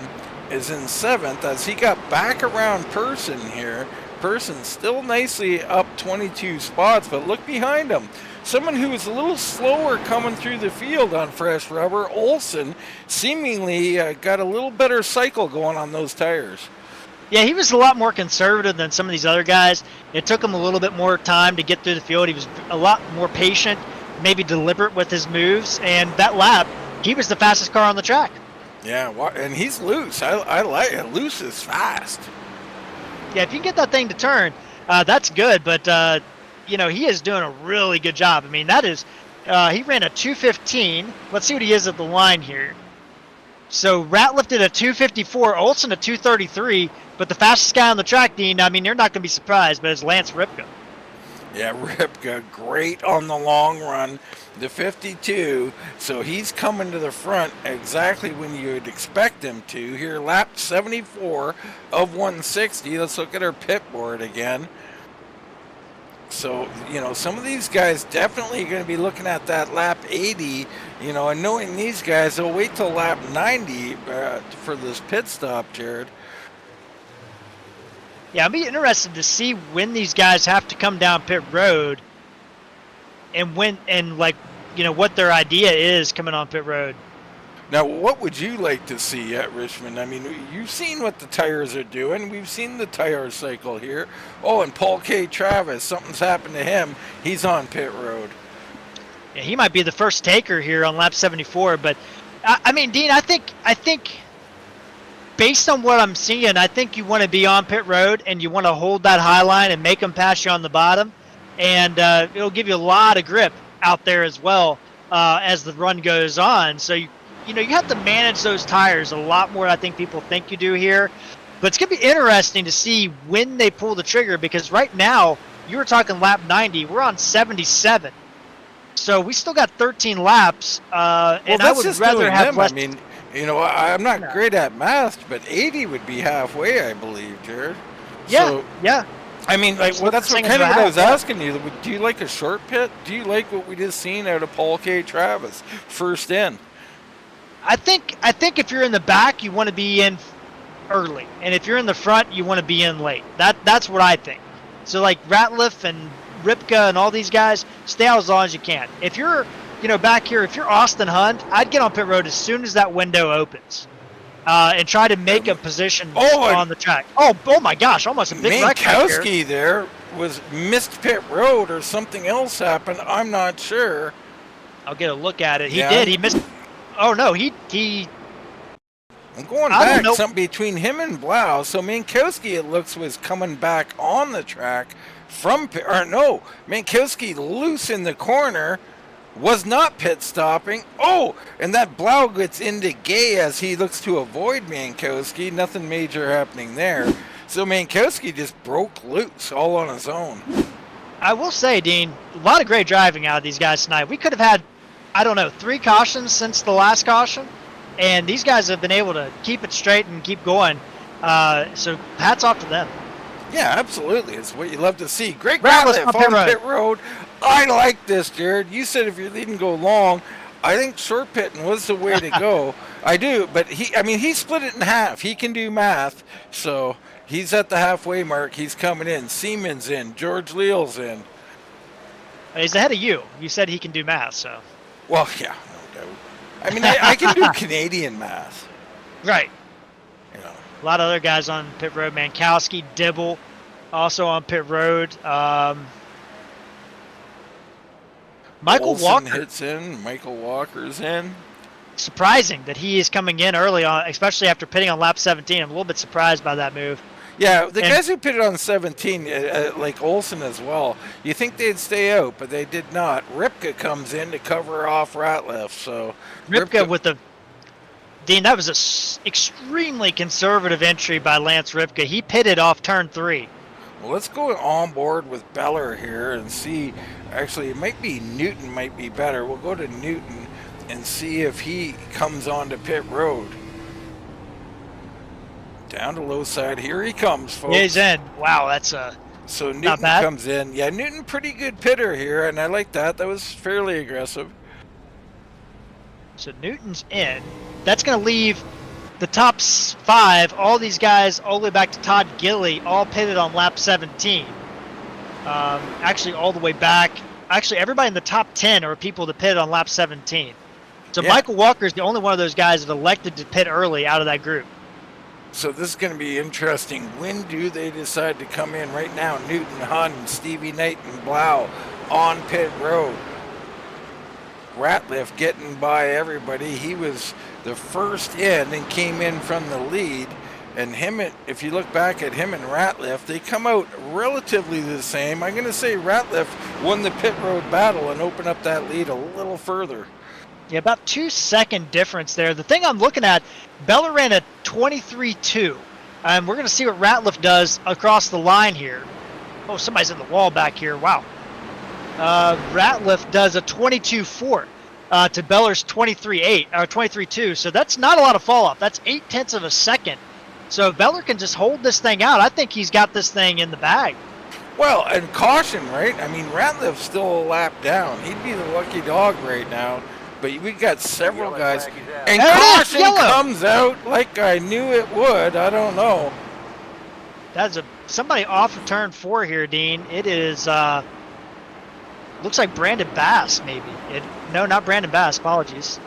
is in 7th as he got back around Person here. Person still nicely up 22 spots, but look behind him. Someone who is a little slower coming through the field on fresh rubber, Olsen, seemingly got a little better cycle going on those tires. Yeah, he was a lot more conservative than some of these other guys. It took him a little bit more time to get through the field. He was a lot more patient, maybe deliberate with his moves, and that lap, he was the fastest car on the track. Yeah, and he's loose. I like it. Loose is fast. Yeah, if you can get that thing to turn, that's good, but he is doing a really good job. I mean, that is, he ran a 2:15. Let's see what he is at the line here. So Ratliff did a 2:54, Olsen a 2:33, but the fastest guy on the track, Dean, I mean, you're not going to be surprised, but it's Lance Ripka. Yeah, Ripka, great on the long run, the 52, so he's coming to the front exactly when you would expect him to. Here, lap 74 of 160. Let's look at our pit board again. So, some of these guys definitely going to be looking at that lap 80, and knowing these guys, they'll wait till lap 90 for this pit stop, Jared. Yeah, I'll be interested to see when these guys have to come down pit road and what their idea is coming on pit road. Now, what would you like to see at Richmond? I mean, you've seen what the tires are doing. We've seen the tire cycle here. Oh, and Paul K. Travis, something's happened to him. He's on pit road. Yeah, he might be the first taker here on lap 74. But, I mean, Dean, I think based on what I'm seeing, I think you want to be on pit road and you want to hold that high line and make them pass you on the bottom. And it'll give you a lot of grip out there as well as the run goes on. So, you have to manage those tires a lot more than I think people think you do here. But it's going to be interesting to see when they pull the trigger, because right now, you were talking lap 90. We're on 77. So we still got 13 laps, and I would rather have less. I mean, I'm not great at math, but 80 would be halfway, I believe, Jared. Yeah, so, yeah. I mean, that's what I was asking you. Do you like a short pit? Do you like what we just seen out of Paul K. Travis, first in? I think if you're in the back, you want to be in early, and if you're in the front, you want to be in late. That's what I think. So like Ratliff and Ripka and all these guys, stay out as long as you can. If you're back here, if you're Austin Hunt, I'd get on pit road as soon as that window opens, and try to make a position on the track. Oh my gosh, almost a big wreck right here. There was missed pit road or something else happened. I'm not sure. I'll get a look at it. He did. He missed. Oh no, he I'm going I don't back know. something between him and Blau. So Mankowski, it looks, was coming back on the track from pit, or no, Mankowski loose in the corner, was not pit stopping. Oh, and that Blau gets into Gay as he looks to avoid Mankowski. Nothing major happening there. So Mankowski just broke loose all on his own. I will say, Dean, a lot of great driving out of these guys tonight. We could have had, I don't know, 3 cautions since the last caution, and these guys have been able to keep it straight and keep going. So hats off to them. Yeah, absolutely. It's what you love to see. Great Ratliff Ratliff on pit on road. pit road. I like this, Jared. You said if you're leading, go long. I think short pitting was the way to go. I do, but he split it in half. He can do math, so he's at the halfway mark. He's coming in. Siemens in. George Leal's in. He's ahead of you. You said he can do math, so. Well, yeah, no doubt. I mean, I can do Canadian math. Right. You know. A lot of other guys on pit road. Mankowski, Dibble, also on pit road. Michael Olsen Walker. hits in. Michael Walker's in. Surprising that he is coming in early on, especially after pitting on lap 17. I'm a little bit surprised by that move. Yeah, the guys who pitted on 17, like Olsen as well, you think they'd stay out, but they did not. Ripka comes in to cover off Ratliff. So Ripka with the Dean, that was a extremely conservative entry by Lance Ripka. He pitted off turn 3. Well, let's go on board with Beller here and see. Actually, it might be Newton might be better. We'll go to Newton and see if he comes onto pit road. Down to low side. Here he comes, folks. Yeah, he's in. Wow, that's So not Newton bad. comes in. Yeah, Newton, pretty good pitter here, and I like that. That was fairly aggressive. So Newton's in. That's going to leave the top 5, all these guys, all the way back to Todd Gilly, all pitted on lap 17. Actually, all the way back. Actually, everybody in the top 10 are people that pitted on lap 17. So Yeah. Michael Walker is the only one of those guys that elected to pit early out of that group. So this is going to be interesting. When do they decide to come in? Right now, Newton, Hun, Stevie Knight, and Blau on pit road. Ratliff getting by everybody. He was the first in and came in from the lead. And if you look back at him and Ratliff, they come out relatively the same. I'm going to say Ratliff won the pit road battle and opened up that lead a little further. Yeah, about 2-second difference there. The thing I'm looking at, Beller ran a 23.2. We're going to see what Ratliff does across the line here. Oh, somebody's in the wall back here. Wow. Ratliff does a 22.4 to Beller's 23.8 or 23.2. So that's not a lot of fall off. That's 0.8 of a second. So if Beller can just hold this thing out, I think he's got this thing in the bag. Well, and caution, right? I mean, Ratliff's still a lap down. He'd be the lucky dog right now. But we got several guys. And There it is, caution yellow. comes out like I knew it would. I don't know. That's somebody off of turn 4 here, Dean. It is looks like Brandon Bass, maybe. No, not Brandon Bass. Apologies.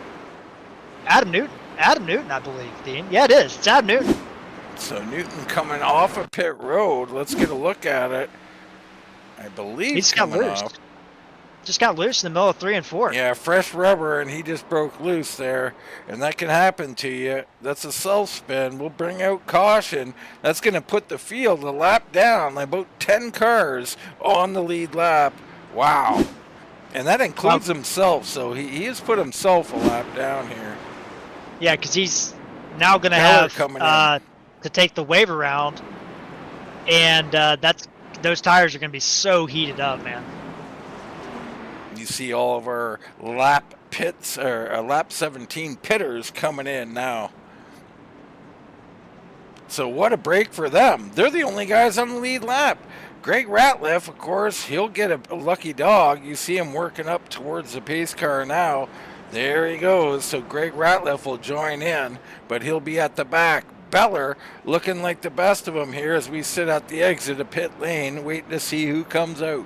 Adam Newton, I believe, Dean. Yeah, it is. It's Adam Newton. So Newton coming off of pit road. Let's get a look at it. I believe He just got coming loose. off. Just got loose in the middle of 3 and 4. Yeah, fresh rubber, and he just broke loose there. And that can happen to you. That's a self-spin. We'll bring out caution. That's going to put the field a lap down, like about 10 cars on the lead lap. Wow. And that includes himself, so he has put himself a lap down here. Yeah, because he's now going to Beller have coming in. to take the wave around. And those tires are going to be so heated up, man. You see all of our lap 17 pitters coming in now. So what a break for them. They're the only guys on the lead lap. Greg Ratliff, of course, he'll get a lucky dog. You see him working up towards the pace car now. There he goes. So Greg Ratliff will join in, but he'll be at the back. Beller looking like the best of them here as we sit at the exit of pit lane, waiting to see who comes out.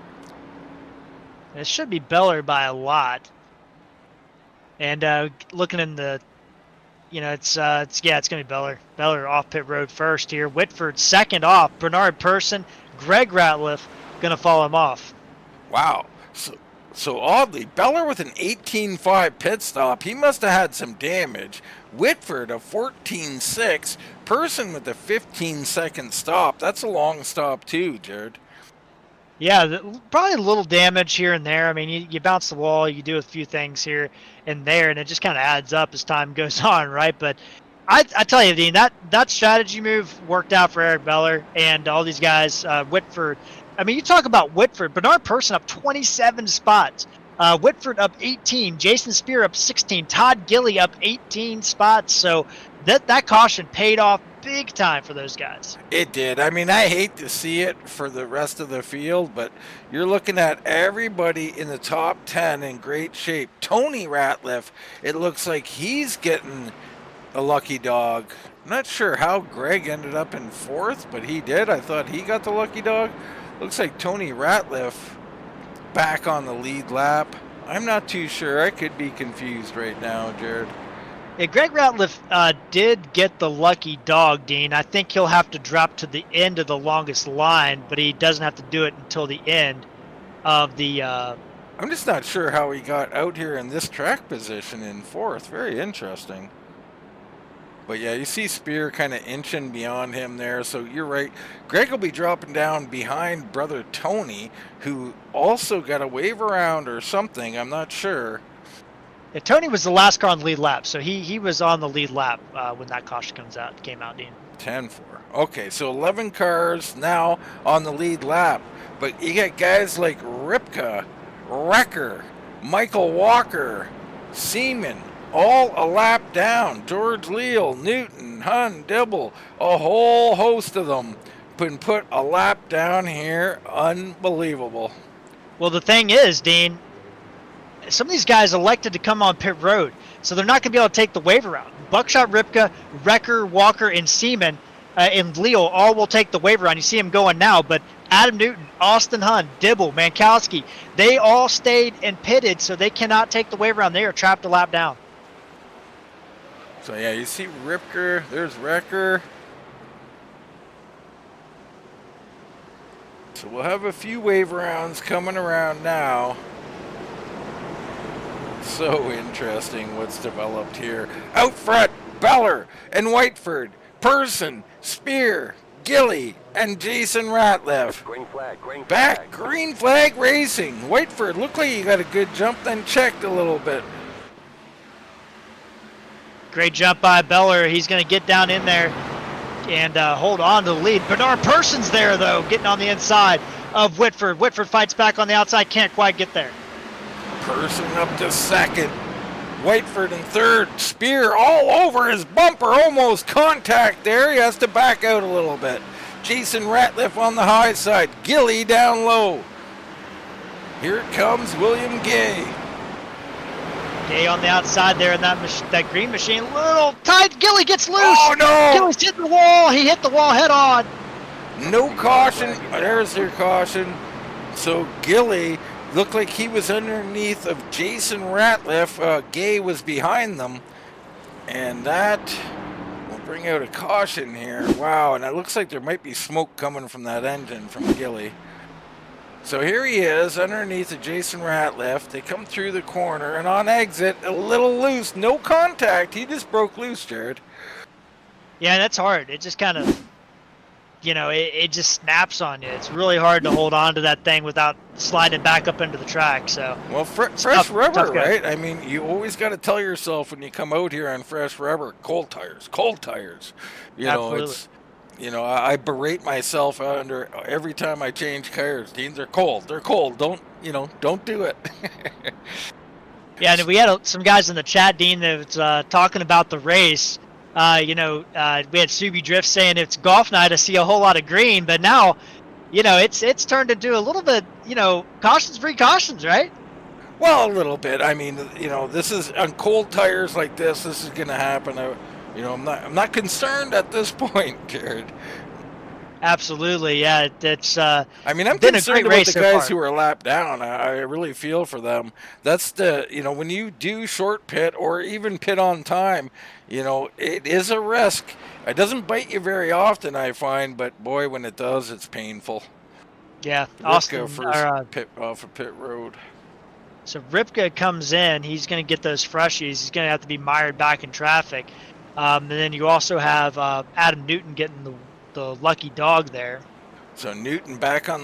It should be Beller by a lot. And looking in the, it's going to be Beller. Beller off pit road first here. Whitford second off. Bernard Person, Greg Ratliff going to follow him off. Wow. So So oddly, Beller with an 18.5 pit stop. He must have had some damage. Whitford a 14.6. Person with a 15-second stop. That's a long stop too, Jared. Yeah, probably a little damage here and there. I mean, you bounce the wall, you do a few things here and there, and it just kind of adds up as time goes on, right? But I tell you, Dean, that strategy move worked out for Eric Beller and all these guys. Whitford, I mean, you talk about Whitford. Bernard Person up 27 spots. Whitford up 18. Jason Spear up 16. Todd Gilly up 18 spots. So that caution paid off big time for those guys. It did. I mean, I hate to see it for the rest of the field, but you're looking at everybody in the top 10 in great shape. Tony Ratliff, it looks like he's getting a lucky dog. I'm not sure how Greg ended up in 4th, but he did. I thought he got the lucky dog. Looks like Tony Ratliff back on the lead lap. I'm not too sure. I could be confused right now, Jared. Yeah, Greg Ratliff did get the lucky dog, Dean. I think he'll have to drop to the end of the longest line, but he doesn't have to do it until the end of the... I'm just not sure how he got out here in this track position in 4th. Very interesting. But yeah, you see Spear kind of inching beyond him there, so you're right. Greg will be dropping down behind brother Tony, who also got a wave around or something. I'm not sure. Yeah, Tony was the last car on the lead lap, so he was on the lead lap when that caution came out, Dean. 10-4. Okay, so 11 cars now on the lead lap. But you got guys like Ripka, Wrecker, Michael Walker, Seaman, all a lap down. George Leal, Newton, Hun, Dibble, a whole host of them been put a lap down here. Unbelievable. Well, the thing is, Dean, some of these guys elected to come on pit road, so they're not going to be able to take the wave around. Buckshot, Ripka, Wrecker, Walker, and Seaman and Leal all will take the wave around. You see him going now, but Adam Newton, Austin Hun, Dibble, Mankowski, they all stayed and pitted, so they cannot take the wave around. They are trapped a lap down. So yeah, you see Ripker, there's Wrecker. So we'll have a few wave rounds coming around now. So interesting what's developed here. Out front, Beller and Whiteford, Person, Spear, Gilly, and Jason Ratliff. Green flag, green flag. Back, green flag racing. Whiteford looked like he got a good jump, then checked a little bit. Great jump by Beller. He's going to get down in there and hold on to the lead. Bernard Person's there, though, getting on the inside of Whitford. Whitford fights back on the outside, can't quite get there. Person up to 2nd. Whiteford in 3rd. Spear all over his bumper. Almost contact there. He has to back out a little bit. Jason Ratliff on the high side. Gilly down low. Here it comes William Gay. Gay on the outside there in that green machine. Little tight. Gilly gets loose. Oh, no. Gilly's hitting the wall. He hit the wall head on. No caution. There's your caution. So Gilly looked like he was underneath of Jason Ratliff. Gay was behind them. And that will bring out a caution here. Wow, and it looks like there might be smoke coming from that engine from Gilly. So here he is underneath of Jason Ratliff. They come through the corner, and on exit, a little loose. No contact. He just broke loose, Jared. Yeah, that's hard. It just kind of, it just snaps on you. It's really hard to hold on to that thing without sliding back up into the track. So well, fresh rubber, right? I mean, you always got to tell yourself when you come out here on fresh rubber, cold tires, cold tires. Absolutely. I berate myself under every time I change tires. Dean, they're cold. They're cold. Don't do it. Yeah, and we had some guys in the chat, Dean, that was talking about the race. We had Subi Drift saying it's golf night. I see a whole lot of green, but now, it's turned into a little bit, cautions, precautions, right? Well, a little bit. I mean, this is on cold tires like this. This is going to happen. I'm not concerned at this point, Jared. Absolutely, yeah. It's. I'm concerned about the guys who are lapped down. I really feel for them. That's when you do short pit or even pit on time, it is a risk. It doesn't bite you very often, I find, but boy, when it does, it's painful. Yeah, Austin, first pit off of pit road. So Ripka comes in. He's going to get those freshies. He's going to have to be mired back in traffic. And then you also have Adam Newton getting the lucky dog there. So Newton back on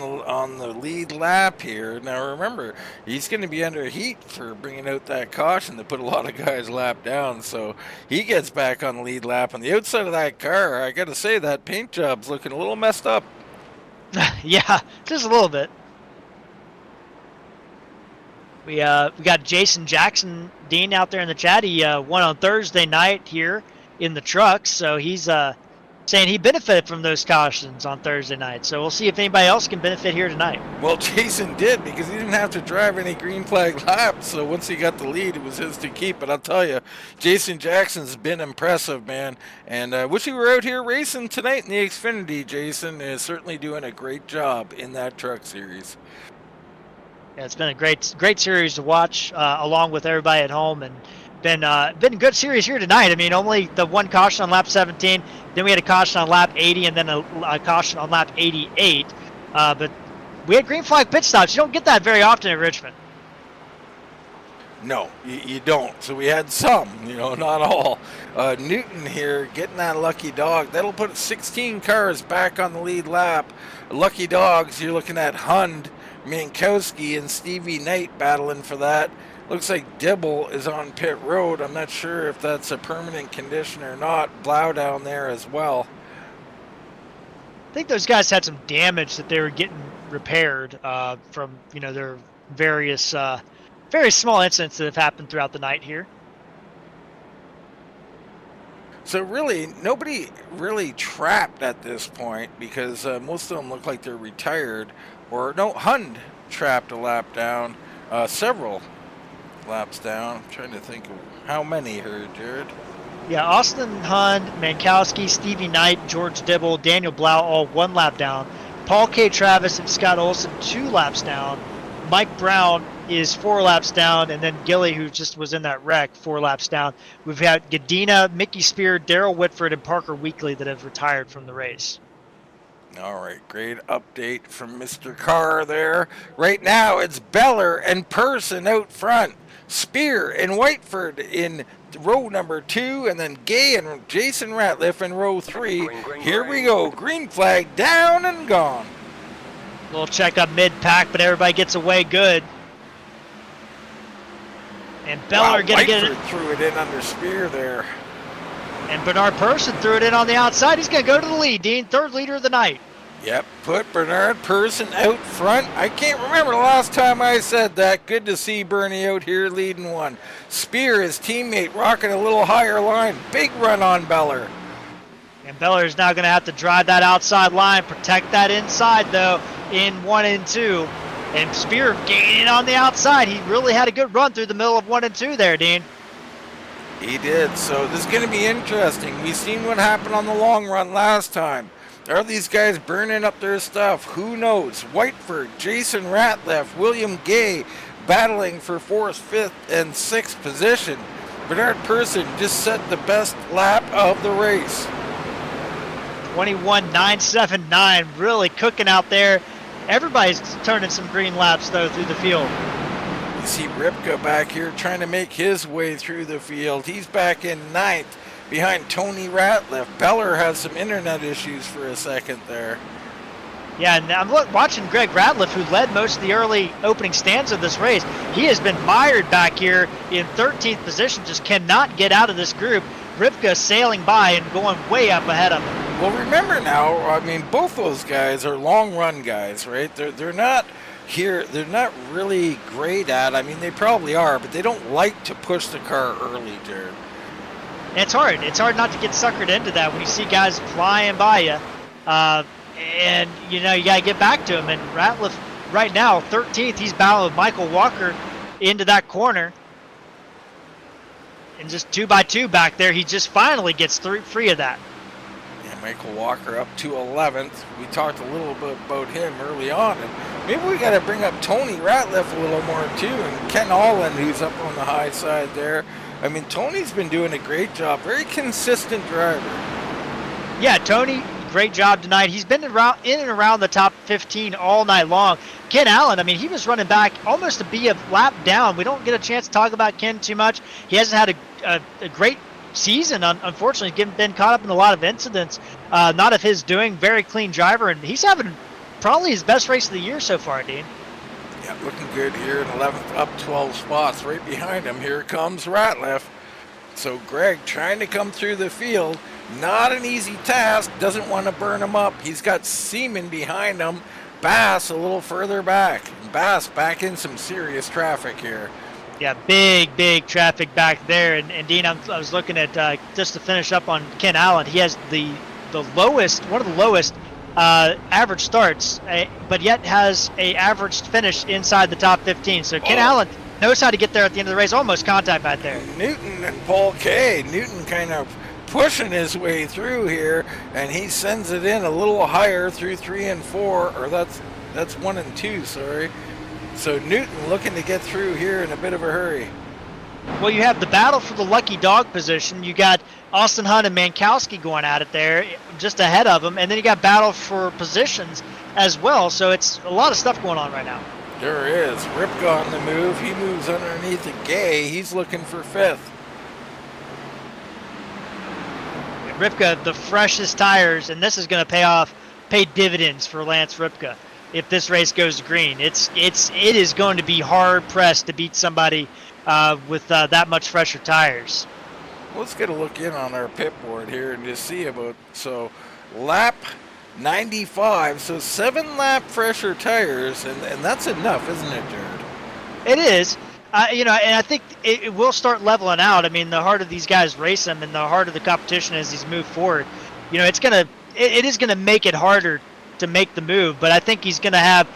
the lead lap here. Now remember, he's going to be under heat for bringing out that caution that put a lot of guys lap down. So he gets back on the lead lap. On the outside of that car, I got to say that paint job's looking a little messed up. Yeah, just a little bit. We got Jason Jackson Dean out there in the chat. He won on Thursday night here in the trucks, so he's saying he benefited from those cautions on Thursday night. So we'll see if anybody else can benefit here tonight. Well, Jason did, because he didn't have to drive any green flag laps. So once he got the lead, it was his to keep. But I'll tell you, Jason Jackson's been impressive, man. And I wish you were out here racing tonight in the Xfinity. Jason is certainly doing a great job in that truck series. Yeah, it's been a great series to watch along with everybody at home, and been a good series here tonight. I mean, only the one caution on lap 17, then we had a caution on lap 80, and then a caution on lap 88. But we had green flag pit stops. You don't get that very often at Richmond. No, you don't. So we had some, not all. Newton here getting that lucky dog. That'll put 16 cars back on the lead lap. Lucky dogs, you're looking at Hund, Minkowski, and Stevie Knight battling for that. Looks like Dibble is on pit road. I'm not sure if that's a permanent condition or not. Blau down there as well. I think those guys had some damage that they were getting repaired from their various very small incidents that have happened throughout the night here. So really, nobody really trapped at this point, because most of them look like they're retired. Or no, Hund trapped a lap down, several laps down. I'm trying to think of how many here, Jared. Yeah, Austin Hund, Mankowski, Stevie Knight, George Dibble, Daniel Blau, all 1 lap down. Paul K. Travis and Scott Olson 2 laps down. Mike Brown is 4 laps down, and then Gilly, who just was in that wreck, 4 laps down. We've got Gadina, Mickey Spear, Daryl Whitford, and Parker Weekly that have retired from the race. All right, great update from Mr. Carr there. Right now, it's Beller and Person out front. Spear and Whiteford in row number 2, and then Gay and Jason Ratliff in row 3. Here we go. Green flag down and gone. Little check up mid-pack, but everybody gets away good. And Beller going to get it. Threw it in under Spear there. And Bernard Person threw it in on the outside. He's going to go to the lead, Dean. 3rd leader of the night. Yep, put Bernard Person out front. I can't remember the last time I said that. Good to see Bernie out here leading one. Spear, his teammate, rocking a little higher line. Big run on Beller. And Beller is now going to have to drive that outside line, protect that inside, though, in 1 and 2. And Spear gaining on the outside. He really had a good run through the middle of 1 and 2 there, Dean. He did. So this is going to be interesting. We've seen what happened on the long run last time. Are these guys burning up their stuff? Who knows? Whiteford, Jason Ratliff, William Gay battling for 4th, 5th, and 6th position. Bernard Person just set the best lap of the race. 21.979, really cooking out there. Everybody's turning some green laps, though, through the field. You see Ripka back here trying to make his way through the field. He's back in 9th behind Tony Ratliff. Beller has some internet issues for a second there. Yeah, and I'm watching Greg Ratliff, who led most of the early opening stands of this race. He has been mired back here in 13th position, just cannot get out of this group. Ripka sailing by and going way up ahead of him. Well, remember now, I mean, both those guys are long run guys, right? They're not here, they're not really great at, I mean, they probably are, but they don't like to push the car early, Jared. And it's hard not to get suckered into that when you see guys flying by you. And, you got to get back to him. And Ratliff, right now, 13th, he's battling with Michael Walker into that corner. And just 2 by 2 back there, he just finally gets free of that. Yeah, Michael Walker up to 11th. We talked a little bit about him early on. And maybe we got to bring up Tony Ratliff a little more, too. And Ken Allen, who's up on the high side there. I mean, Tony's been doing a great job. Very consistent driver. Yeah, Tony great job tonight. He's been around in and around the top 15 all night long. Ken Allen, I mean, he was running back almost to be a lap down. We don't get a chance to talk about Ken too much. He hasn't had a great season, unfortunately. He's been caught up in a lot of incidents, not of his doing. Very clean driver, and he's having probably his best race of the year so far, Dean. Yeah, looking good here in 11th, up 12 spots. Right behind him, here comes Ratliff. So Greg trying to come through the field. Not an easy task. Doesn't want to burn him up. He's got Seaman behind him. Bass a little further back. Bass back in some serious traffic here. Yeah, big traffic back there. And Dean, I was looking at, just to finish up on Ken Allen, he has the lowest, one of the lowest average starts, but yet has a average finish inside the top 15. So Ken Allen knows how to get there at the end of the race. Almost contact back there. Newton and Paul Kay. Newton kind of pushing his way through here, and he sends it in a little higher through 3 and 4, or that's 1 and 2, sorry. So Newton looking to get through here in a bit of a hurry. Well, you have the battle for the lucky dog position. You got Austin Hunt and Mankowski going at it there, just ahead of him, and then you got battle for positions as well. So it's a lot of stuff going on right now. There is. Ripka on the move. He moves underneath the Gay. He's looking for 5th. Ripka, the freshest tires, and this is going to pay dividends for Lance Ripka if this race goes green. It is going to be hard pressed to beat somebody with that much fresher tires. Let's get a look in on our pit board here and just see about, so lap 95, so 7 lap fresher tires, and that's enough, isn't it, Jared? It is. And I think it will start leveling out. I mean, the harder these guys race them and the harder the competition as these move forward, it is gonna make it harder to make the move, but I think he's gonna have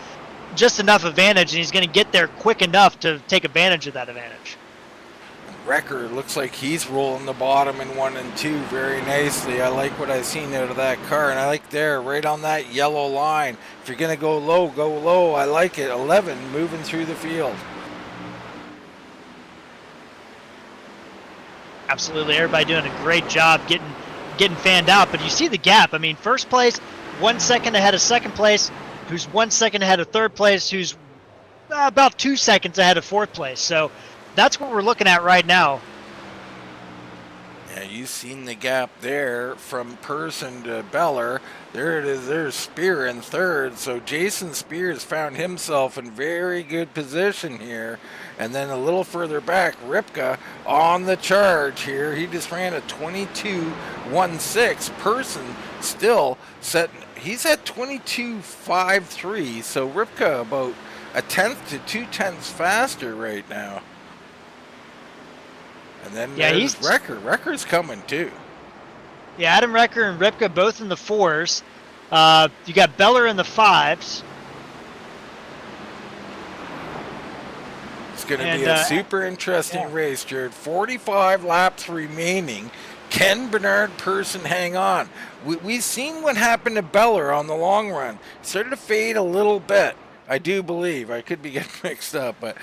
just enough advantage, and he's gonna get there quick enough to take advantage of that advantage. Wrecker looks like he's rolling the bottom in 1 and 2 very nicely. I like what I've seen out of that car, and I like there, right on that yellow line. If you're gonna go low, go low. I like it. 11 moving through the field. Absolutely, everybody doing a great job getting fanned out. But you see the gap. I mean, first place, 1 second ahead of second place, who's 1 second ahead of third place, who's about 2 seconds ahead of fourth place. So that's what we're looking at right now. Yeah, you've seen the gap there from Person to Beller. There it is. There's Spear in third. So Jason Spears found himself in very good position here. And then a little further back, Ripka on the charge here. He just ran a 22.16. Person still set. He's at 22.53. So Ripka about 1/10 to 2/10 faster right now. And then there's Wrecker. Wrecker's coming too. Yeah, Adam Wrecker and Ripka both in the 4s. You got Beller in the 5s. It's going to be a super interesting race, Jared. 45 laps remaining. Can Bernard Person hang on? We've seen what happened to Beller on the long run. It started to fade a little bit. I do believe. I could be getting mixed up, but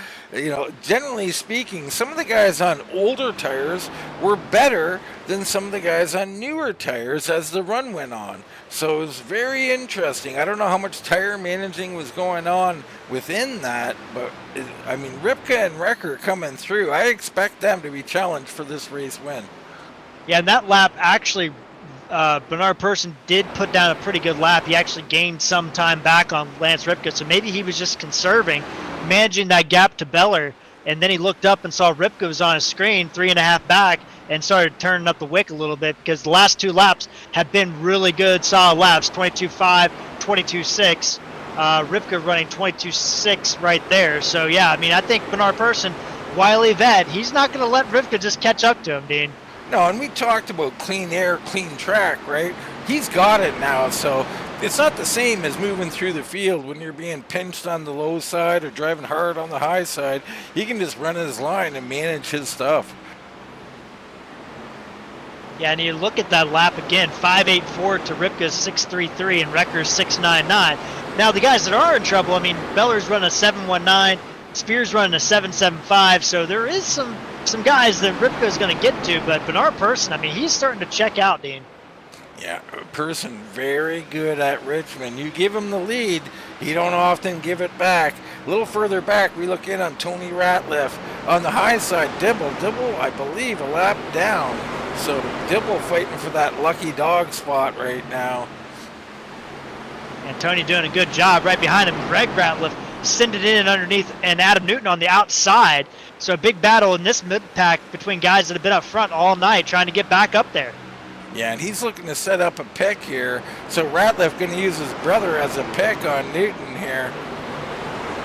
generally speaking, some of the guys on older tires were better than some of the guys on newer tires as the run went on. So it was very interesting. I don't know how much tire managing was going on within that, but Ripka and Wrecker coming through. I expect them to be challenged for this race win. Yeah, and that lap actually, Bernard Person did put down a pretty good lap. He actually gained some time back on Lance Ripka, so maybe he was just conserving, managing that gap to Beller, and then he looked up and saw Ripka was on his screen 3.5 back and started turning up the wick a little bit, because the last 2 laps have been really good, solid laps, 22.5, 22.6. Ripka running 22.6 right there. So, yeah, I think Bernard Person, wily vet, he's not going to let Ripka just catch up to him, Dean. No, and we talked about clean air, clean track, right? He's got it now, so it's not the same as moving through the field when you're being pinched on the low side or driving hard on the high side. He can just run his line and manage his stuff. Yeah, and you look at that lap again, 5.84 to Ripka's 6.33 and Wrecker's 6.99. Now, the guys that are in trouble, Beller's running a 7.19, Spears running a 7.75, so there is some guys that Ripka is going to get to, but Bernard Person, he's starting to check out, Dean. Yeah, a person very good at Richmond. You give him the lead, he don't often give it back. A little further back, we look in on Tony Ratliff. On the high side, Dibble, I believe, a lap down. So Dibble fighting for that lucky dog spot right now. And Tony doing a good job right behind him. Greg Ratliff sending it in underneath, and Adam Newton on the outside. So a big battle in this mid-pack between guys that have been up front all night trying to get back up there. Yeah, and he's looking to set up a pick here. So Ratliff going to use his brother as a pick on Newton here.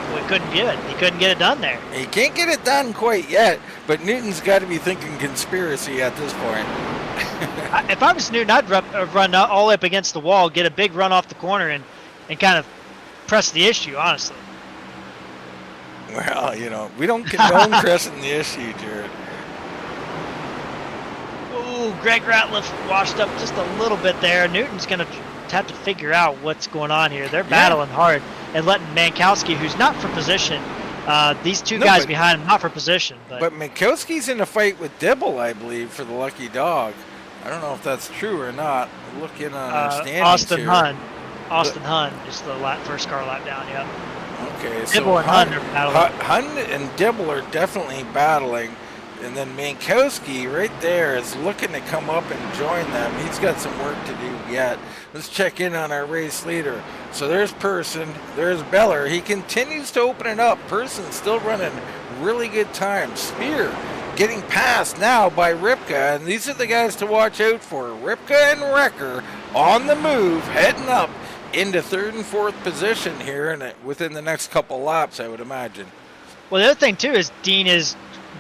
Well, he couldn't get it. He couldn't get it done there. He can't get it done quite yet, but Newton's got to be thinking conspiracy at this point. If I was Newton, I'd run all the way up against the wall, get a big run off the corner, and kind of press the issue, honestly. Well, you know, we don't condone pressing the issue, Jared. Ooh, Greg Ratliff washed up just a little bit there. Newton's going to have to figure out what's going on here. They're battling hard and letting Mankowski, who's not for position, these two guys behind him, not for position. But Mankowski's in a fight with Dibble, I believe, for the lucky dog. I don't know if that's true or not. Look in on our standings here. Austin Hun, just the first car lap down, yeah. Okay, so Dibble and Hun are battling. Hun and Dibble are definitely battling. And then Mankowski right there is looking to come up and join them. He's got some work to do yet. Let's check in on our race leader. So there's Person, there's Beller. He continues to open it up. Person still running really good time. Spear getting passed now by Ripka, and these are the guys to watch out for. Ripka and Wrecker on the move, heading up into third and fourth position here, and within the next couple laps, I would imagine. Well, the other thing too is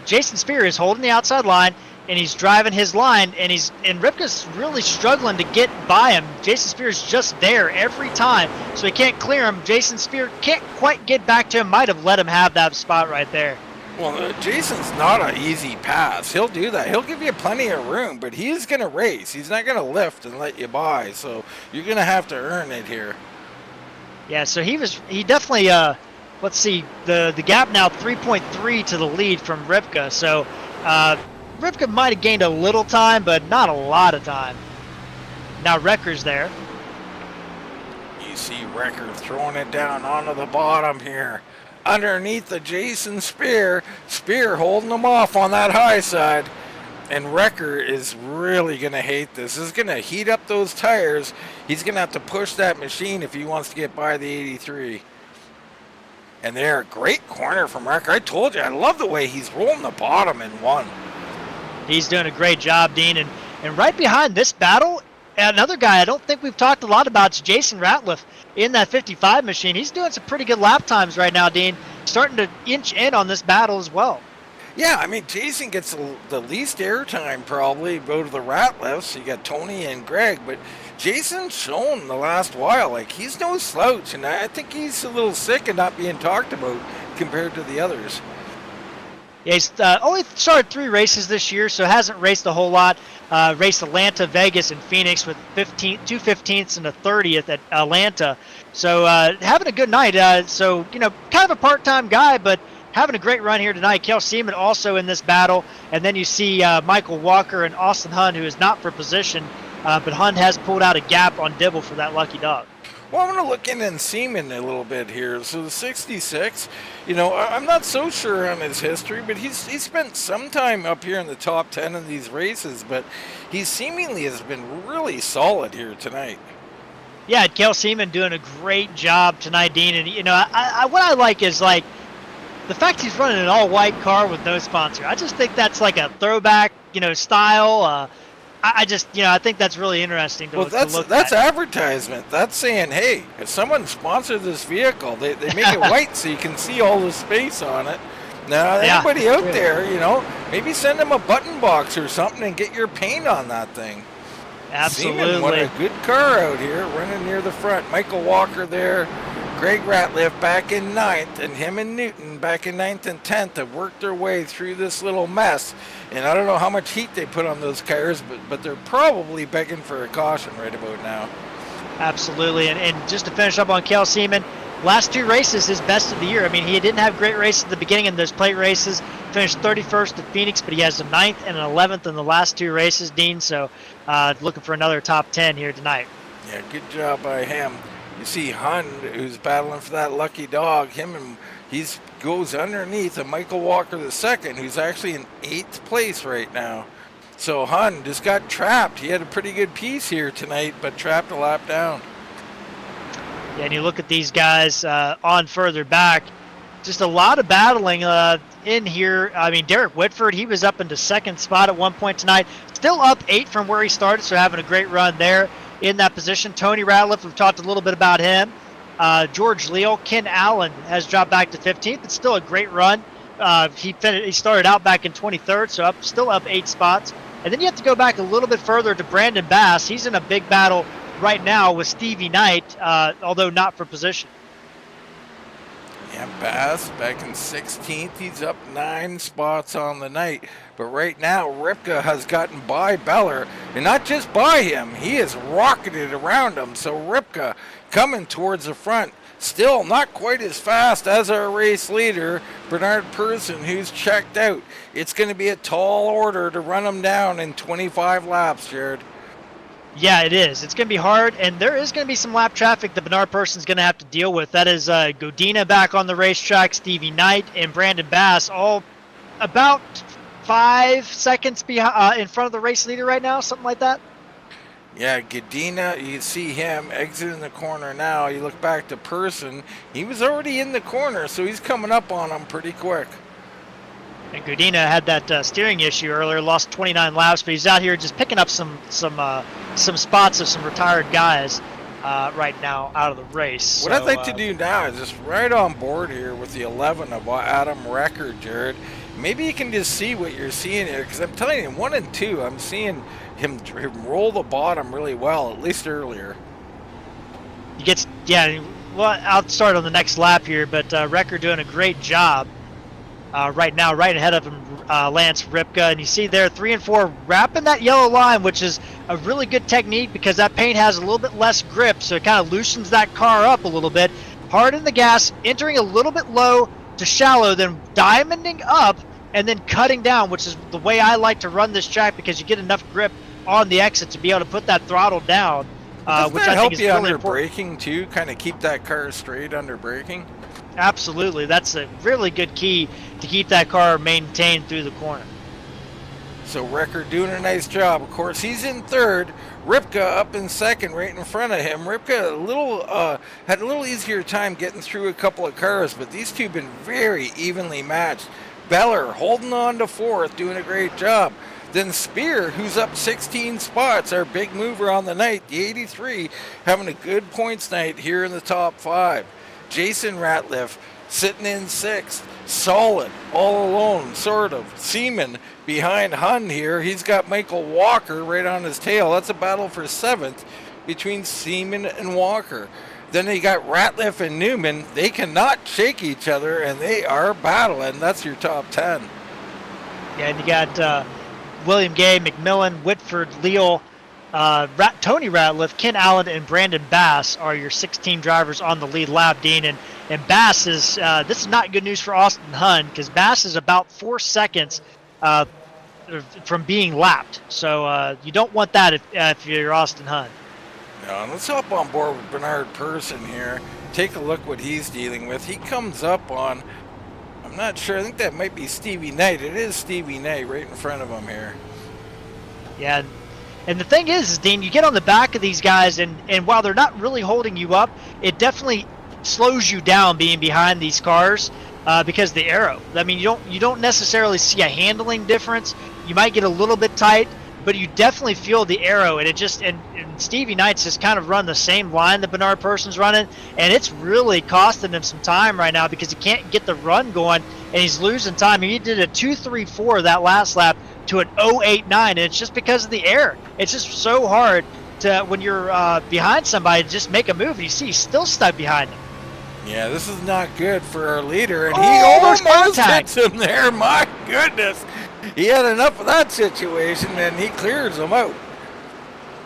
Jason Spear is holding the outside line, and he's driving his line, and Ripka's really struggling to get by him. Jason Spear's just there every time, so he can't clear him. Jason Spear can't quite get back to him. Might have let him have that spot right there. Well, Jason's not an easy pass. He'll do that. He'll give you plenty of room, but he's going to race. He's not going to lift and let you by, so you're going to have to earn it here. Yeah, so he definitely, let's see, the gap now 3.3 to the lead from Ripka. So Ripka might have gained a little time, but not a lot of time. Now Wrecker's there. You see Wrecker throwing it down onto the bottom here. Underneath the Jason Spear. Spear holding him off on that high side. And Wrecker is really going to hate this. This is going to heat up those tires. He's going to have to push that machine if he wants to get by the 83. And they're a great corner from Wrecker. I told you, I love the way he's rolling the bottom in one. He's doing a great job, Dean. And right behind this battle, another guy I don't think we've talked a lot about is Jason Ratliff in that 55 machine. He's doing some pretty good lap times right now, Dean. Starting to inch in on this battle as well. Yeah, I mean, Jason gets the least airtime probably out of the Ratliffs. You got Tony and Greg, but Jason's shown the last while, like, he's no slouch, and I think he's a little sick of not being talked about compared to the others. Yeah, he's only started 3 races this year, so hasn't raced a whole lot. Raced Atlanta, Vegas, and Phoenix with 2 15ths and a 30th at Atlanta. So having a good night. So, kind of a part-time guy, but having a great run here tonight. Kel Seaman also in this battle. And then you see Michael Walker and Austin Hun, who is not for position, but Hun has pulled out a gap on Dibble for that lucky dog. Well, I'm going to look in Seaman a little bit here. So the 66, I'm not so sure on his history, but he's spent some time up here in the top 10 of these races, but he seemingly has been really solid here tonight. Yeah, Kel Seaman doing a great job tonight, Dean. And, what I like is, like, the fact he's running an all-white car with no sponsor. I just think that's like a throwback, style. I think that's really interesting to look at. That's advertisement. That's saying, hey, if someone sponsored this vehicle, they make it white so you can see all the space on it. Now, anybody out there, maybe send them a button box or something and get your paint on that thing. Absolutely. Seaman, what a good car out here, running near the front. Michael Walker there. Greg Ratliff back in 9th, and him and Newton back in 9th and 10th have worked their way through this little mess. And I don't know how much heat they put on those cars, but they're probably begging for a caution right about now. Absolutely, and just to finish up on Cale Seaman, last 2 races, his best of the year. I mean, he didn't have great races at the beginning in those plate races. Finished 31st at Phoenix, but he has a 9th and an 11th in the last 2 races, Dean. So looking for another top 10 here tonight. Yeah, good job by him. You see Hund, who's battling for that lucky dog. He goes underneath of Michael Walker II, who's actually in 8th place right now. So Hund just got trapped. He had a pretty good piece here tonight, but trapped a lap down. Yeah, and you look at these guys on further back, just a lot of battling in here. I mean, Derek Whitford, he was up into 2nd spot at one point tonight. Still up 8 from where he started, so having a great run there in that position. Tony Ratliff, we've talked a little bit about him. George Leal, Ken Allen has dropped back to 15th. It's still a great run. He started out back in 23rd, so still up 8 spots. And then you have to go back a little bit further to Brandon Bass. He's in a big battle right now with Stevie Knight, although not for position. Yeah, Bass back in 16th. He's up 9 spots on the night. But right now, Ripka has gotten by Beller. And not just by him, he has rocketed around him. So Ripka coming towards the front. Still not quite as fast as our race leader, Bernard Persson, who's checked out. It's going to be a tall order to run him down in 25 laps, Jared. Yeah, it is. It's going to be hard, and there is going to be some lap traffic that Bernard Person's going to have to deal with. That is Godina back on the racetrack, Stevie Knight, and Brandon Bass, all about 5 seconds in front of the race leader right now, something like that. Yeah, Godina, you see him exiting the corner now. You look back to Persson. He was already in the corner, so he's coming up on him pretty quick. And Godina had that steering issue earlier, lost 29 laps, but he's out here just picking up some spots of some retired guys right now out of the race. What I'd like to do now is just right on board here with the 11 of Adam Record, Jared. Maybe you can just see what you're seeing here, because I'm telling you, 1 and 2, I'm seeing him roll the bottom really well, at least earlier. Well, I'll start on the next lap here, but Record doing a great job right now, right ahead of him, Lance Ripka. And you see there 3 and 4 wrapping that yellow line, which is a really good technique because that paint has a little bit less grip, so it kind of loosens that car up a little bit. Hard in the gas, entering a little bit low to shallow, then diamonding up and then cutting down, which is the way I like to run this track because you get enough grip on the exit to be able to put that throttle down. Doesn't which that I help think is you really under important. braking too? Kind of keep that car straight under braking? Absolutely. That's a really good key to keep that car maintained through the corner. So Record doing a nice job. Of course, he's in 3rd. Ripka up in 2nd, right in front of him. Ripka had a little easier time getting through a couple of cars, but these two have been very evenly matched. Beller holding on to 4th, doing a great job. Then Spear, who's up 16 spots, our big mover on the night, the 83, having a good points night here in the top 5. Jason Ratliff sitting in 6th, solid, all alone, sort of. Seaman behind Hun here. He's got Michael Walker right on his tail. That's a battle for 7th between Seaman and Walker. Then they got Ratliff and Newman. They cannot shake each other, and they are battling. That's your top 10. Yeah, and you got William Gay, McMillan, Whitford, Leal, Tony Ratliff, Ken Allen, and Brandon Bass are your 16 drivers on the lead lap, Dean. And Bass is, this is not good news for Austin Hun because Bass is about 4 seconds from being lapped. So you don't want that if you're Austin Hun. Now, let's hop on board with Bernard Persson here. Take a look what he's dealing with. He comes up on, I'm not sure, I think that might be Stevie Knight. It is Stevie Knight right in front of him here. Yeah, and the thing is, Dean, you get on the back of these guys, and while they're not really holding you up, it definitely slows you down being behind these cars because the aero. I mean, you don't necessarily see a handling difference. You might get a little bit tight, but you definitely feel the aero, and it just and Stevie Knight's just kind of run the same line that Bernard Person's running, and it's really costing him some time right now because he can't get the run going, and he's losing time. He did a 2.34 that last lap to an 0.89, and it's just because of the air. It's just so hard to when you're behind somebody to just make a move. You see, he's still stuck behind him. Yeah, this is not good for our leader, and he almost almost contact. hits him there. My goodness. He had enough of that situation, and he clears him out.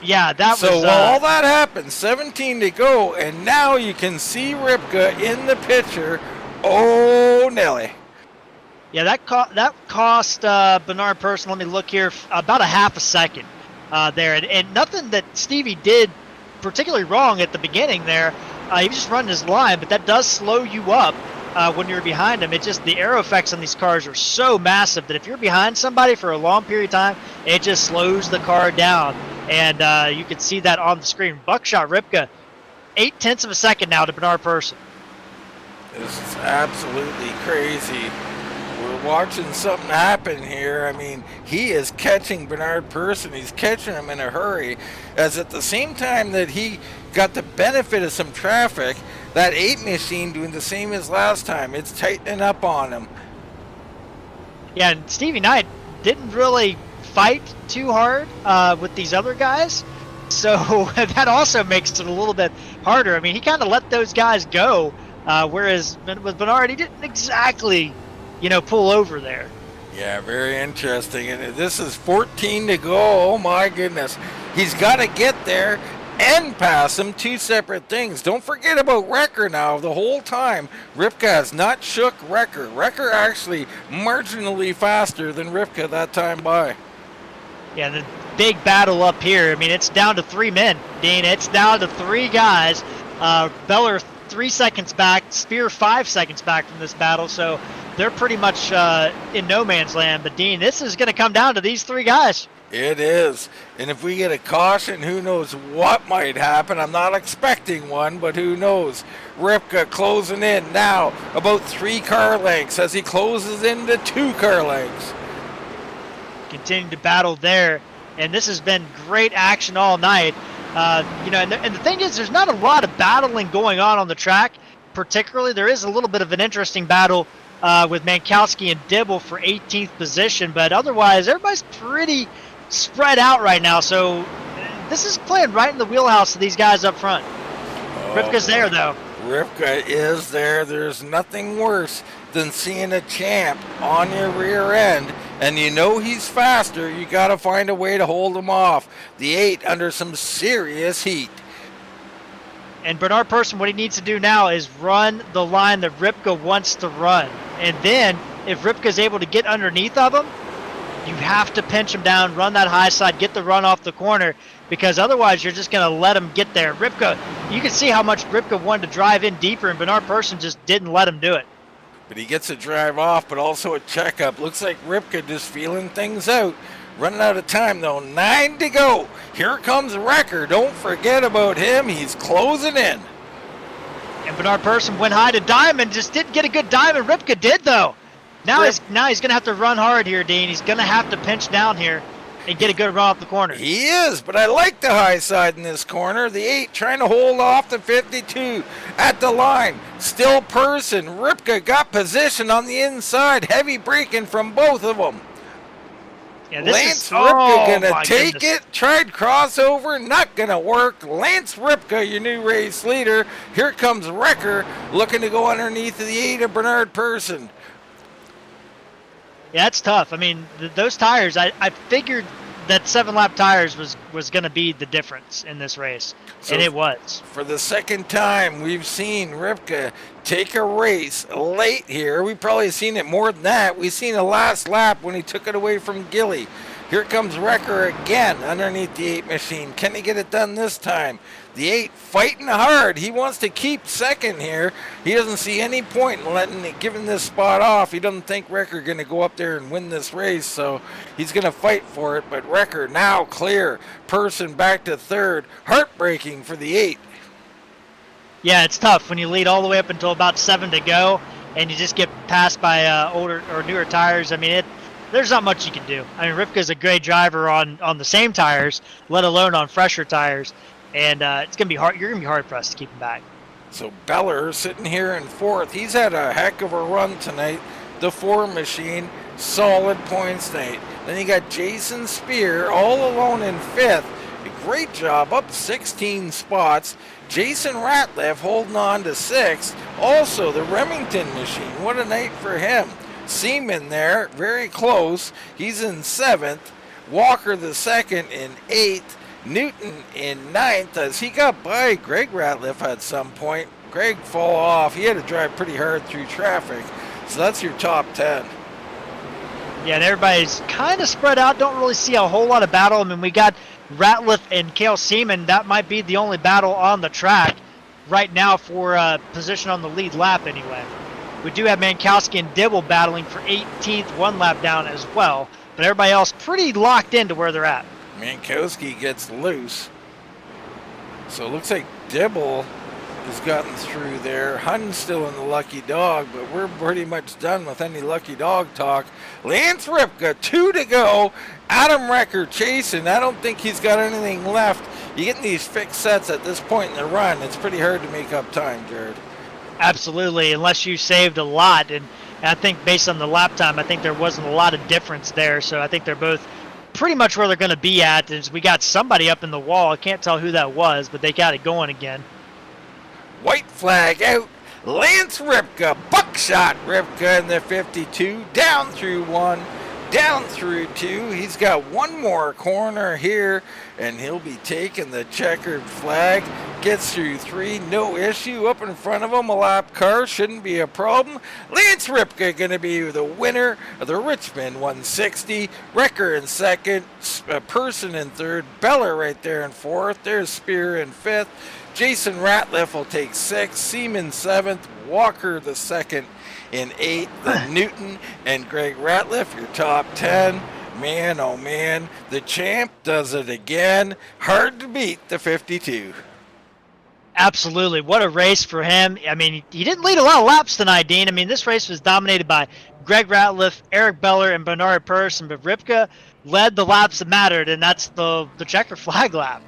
Yeah, that so was. all that happened, 17 to go, and now you can see Ripka in the picture. Oh, Nelly. Yeah, that cost Bernard Person. Let me look here. About a half a second there, and nothing that Stevie did particularly wrong at the beginning there. He was just running his line, but that does slow you up when you're behind him. It just the aero effects on these cars are so massive that if you're behind somebody for a long period of time, it just slows the car down, and you can see that on the screen. Buckshot Ripka, 0.8 of a second now to Bernard Person. This is absolutely crazy. We're watching something happen here. I mean, he is catching Bernard Person. He's catching him in a hurry, as at the same time that he got the benefit of some traffic, that 8 machine doing the same as last time. It's tightening up on him. Yeah, and Stevie Knight didn't really fight too hard with these other guys, so that also makes it a little bit harder. I mean, he kind of let those guys go, whereas with Bernard, he didn't exactly, pull over there. Yeah, very interesting. And this is 14 to go. Oh, my goodness. He's got to get there and pass him. 2 separate things. Don't forget about Wrecker now. The whole time, Ripka has not shook Wrecker. Wrecker actually marginally faster than Ripka that time by. Yeah, the big battle up here. I mean, it's down to 3 men, Dean. It's down to 3 guys. Beller 3 seconds back, Spear 5 seconds back from this battle, so they're pretty much in no man's land. But Dean, this is going to come down to these 3 guys. It is. And if we get a caution, who knows what might happen. I'm not expecting one, but who knows. Ripka closing in now about 3 car lengths as he closes into 2 car lengths. Continue to battle there, and this has been great action all night. And the thing is, there's not a lot of battling going on the track. Particularly, there is a little bit of an interesting battle with Mankowski and Dibble for 18th position, but otherwise, everybody's pretty spread out right now. So this is playing right in the wheelhouse of these guys up front. Ripka's there, though. Ripka is there. There's nothing worse than seeing a champ on your rear end, and he's faster. You got to find a way to hold him off. The 8 under some serious heat. And Bernard Person, what he needs to do now is run the line that Ripka wants to run. And then, if Ripka's able to get underneath of him, you have to pinch him down, run that high side, get the run off the corner, because otherwise you're just going to let him get there. Ripka, you can see how much Ripka wanted to drive in deeper, and Bernard Person just didn't let him do it. But he gets a drive off, but also a checkup. Looks like Ripka just feeling things out. Running out of time, though. 9 to go. Here comes Wrecker. Don't forget about him. He's closing in. And Bernard Person went high to Diamond. Just didn't get a good diamond. Ripka did, though. Now he's going to have to run hard here, Dean. He's going to have to pinch down here and get a good run off the corner. He is, but I like the high side in this corner. The 8 trying to hold off the 52 at the line. Still Person. Ripka got position on the inside. Heavy braking from both of them. Yeah, Lance Ripka gonna take it. Tried crossover, not gonna work. Lance Ripka, your new race leader. Here comes Wrecker, looking to go underneath the 8 of Bernard Person. Yeah, it's tough. I mean, those tires, I figured that 7-lap tires was going to be the difference in this race, and it was. For the second time, we've seen Ripka take a race late here. We've probably seen it more than that. We've seen a last lap when he took it away from Gilly. Here comes Wrecker again underneath the 8 machine. Can he get it done this time? The 8 fighting hard. He wants to keep second here. He doesn't see any point in giving this spot off. He doesn't think Wrecker going to go up there and win this race, so he's going to fight for it. But Wrecker now clear. Person back to 3rd. Heartbreaking for the 8. Yeah, it's tough when you lead all the way up until about 7 to go, and you just get passed by older or newer tires. I mean, there's not much you can do. I mean, Ripka's a great driver on the same tires, let alone on fresher tires, and it's gonna be hard. You're gonna be hard pressed to keep him back. So Beller sitting here in 4th. He's had a heck of a run tonight. The 4 machine, solid points night. Then you got Jason Spear all alone in 5th. A great job, up 16 spots. Jason Ratliff holding on to 6th. Also the Remington machine. What a night for him. Seaman there, very close. He's in 7th. Walker the 2nd in 8th. Newton in ninth as he got by Greg Ratliff at some point. Greg fall off. He had to drive pretty hard through traffic. So that's your top 10. Yeah, and everybody's kind of spread out. Don't really see a whole lot of battle. I mean, we got Ratliff and Cale Seaman. That might be the only battle on the track right now for position on the lead lap anyway. We do have Mankowski and Dibble battling for 18th, one lap down as well. But everybody else pretty locked into where they're at. Mankowski gets loose. So it looks like Dibble has gotten through there. Hunn's still in the lucky dog, but we're pretty much done with any lucky dog talk. Lance Ripka, 2 to go. Adam Recker chasing. I don't think he's got anything left. You get in these fixed sets at this point in the run, it's pretty hard to make up time, Jared. Absolutely, unless you saved a lot. And I think based on the lap time, I think there wasn't a lot of difference there. So I think they're both pretty much where they're going to be at. Is we got somebody up in the wall. I can't tell who that was, but they got it going again. White flag out. Lance Ripka, buckshot Ripka in the 52, down through 1, down through 2. He's got one more corner here, and he'll be taking the checkered flag. Gets through 3, no issue. Up in front of him, a lap car, shouldn't be a problem. Lance Ripka going to be the winner of the Richmond 160. Recker in second, Person in third, Beller right there in fourth. There's Spear in fifth. Jason Ratliff will take 6th, Seaman 7th, Walker the 2nd in 8th, Newton and Greg Ratliff, your top 10. Man, oh man, the champ does it again. Hard to beat the 52. Absolutely. What a race for him. I mean, he didn't lead a lot of laps tonight, Dean. I mean, this race was dominated by Greg Ratliff, Eric Beller, and Bernard Person, but Ripka led the laps that mattered, and that's the checker flag lap.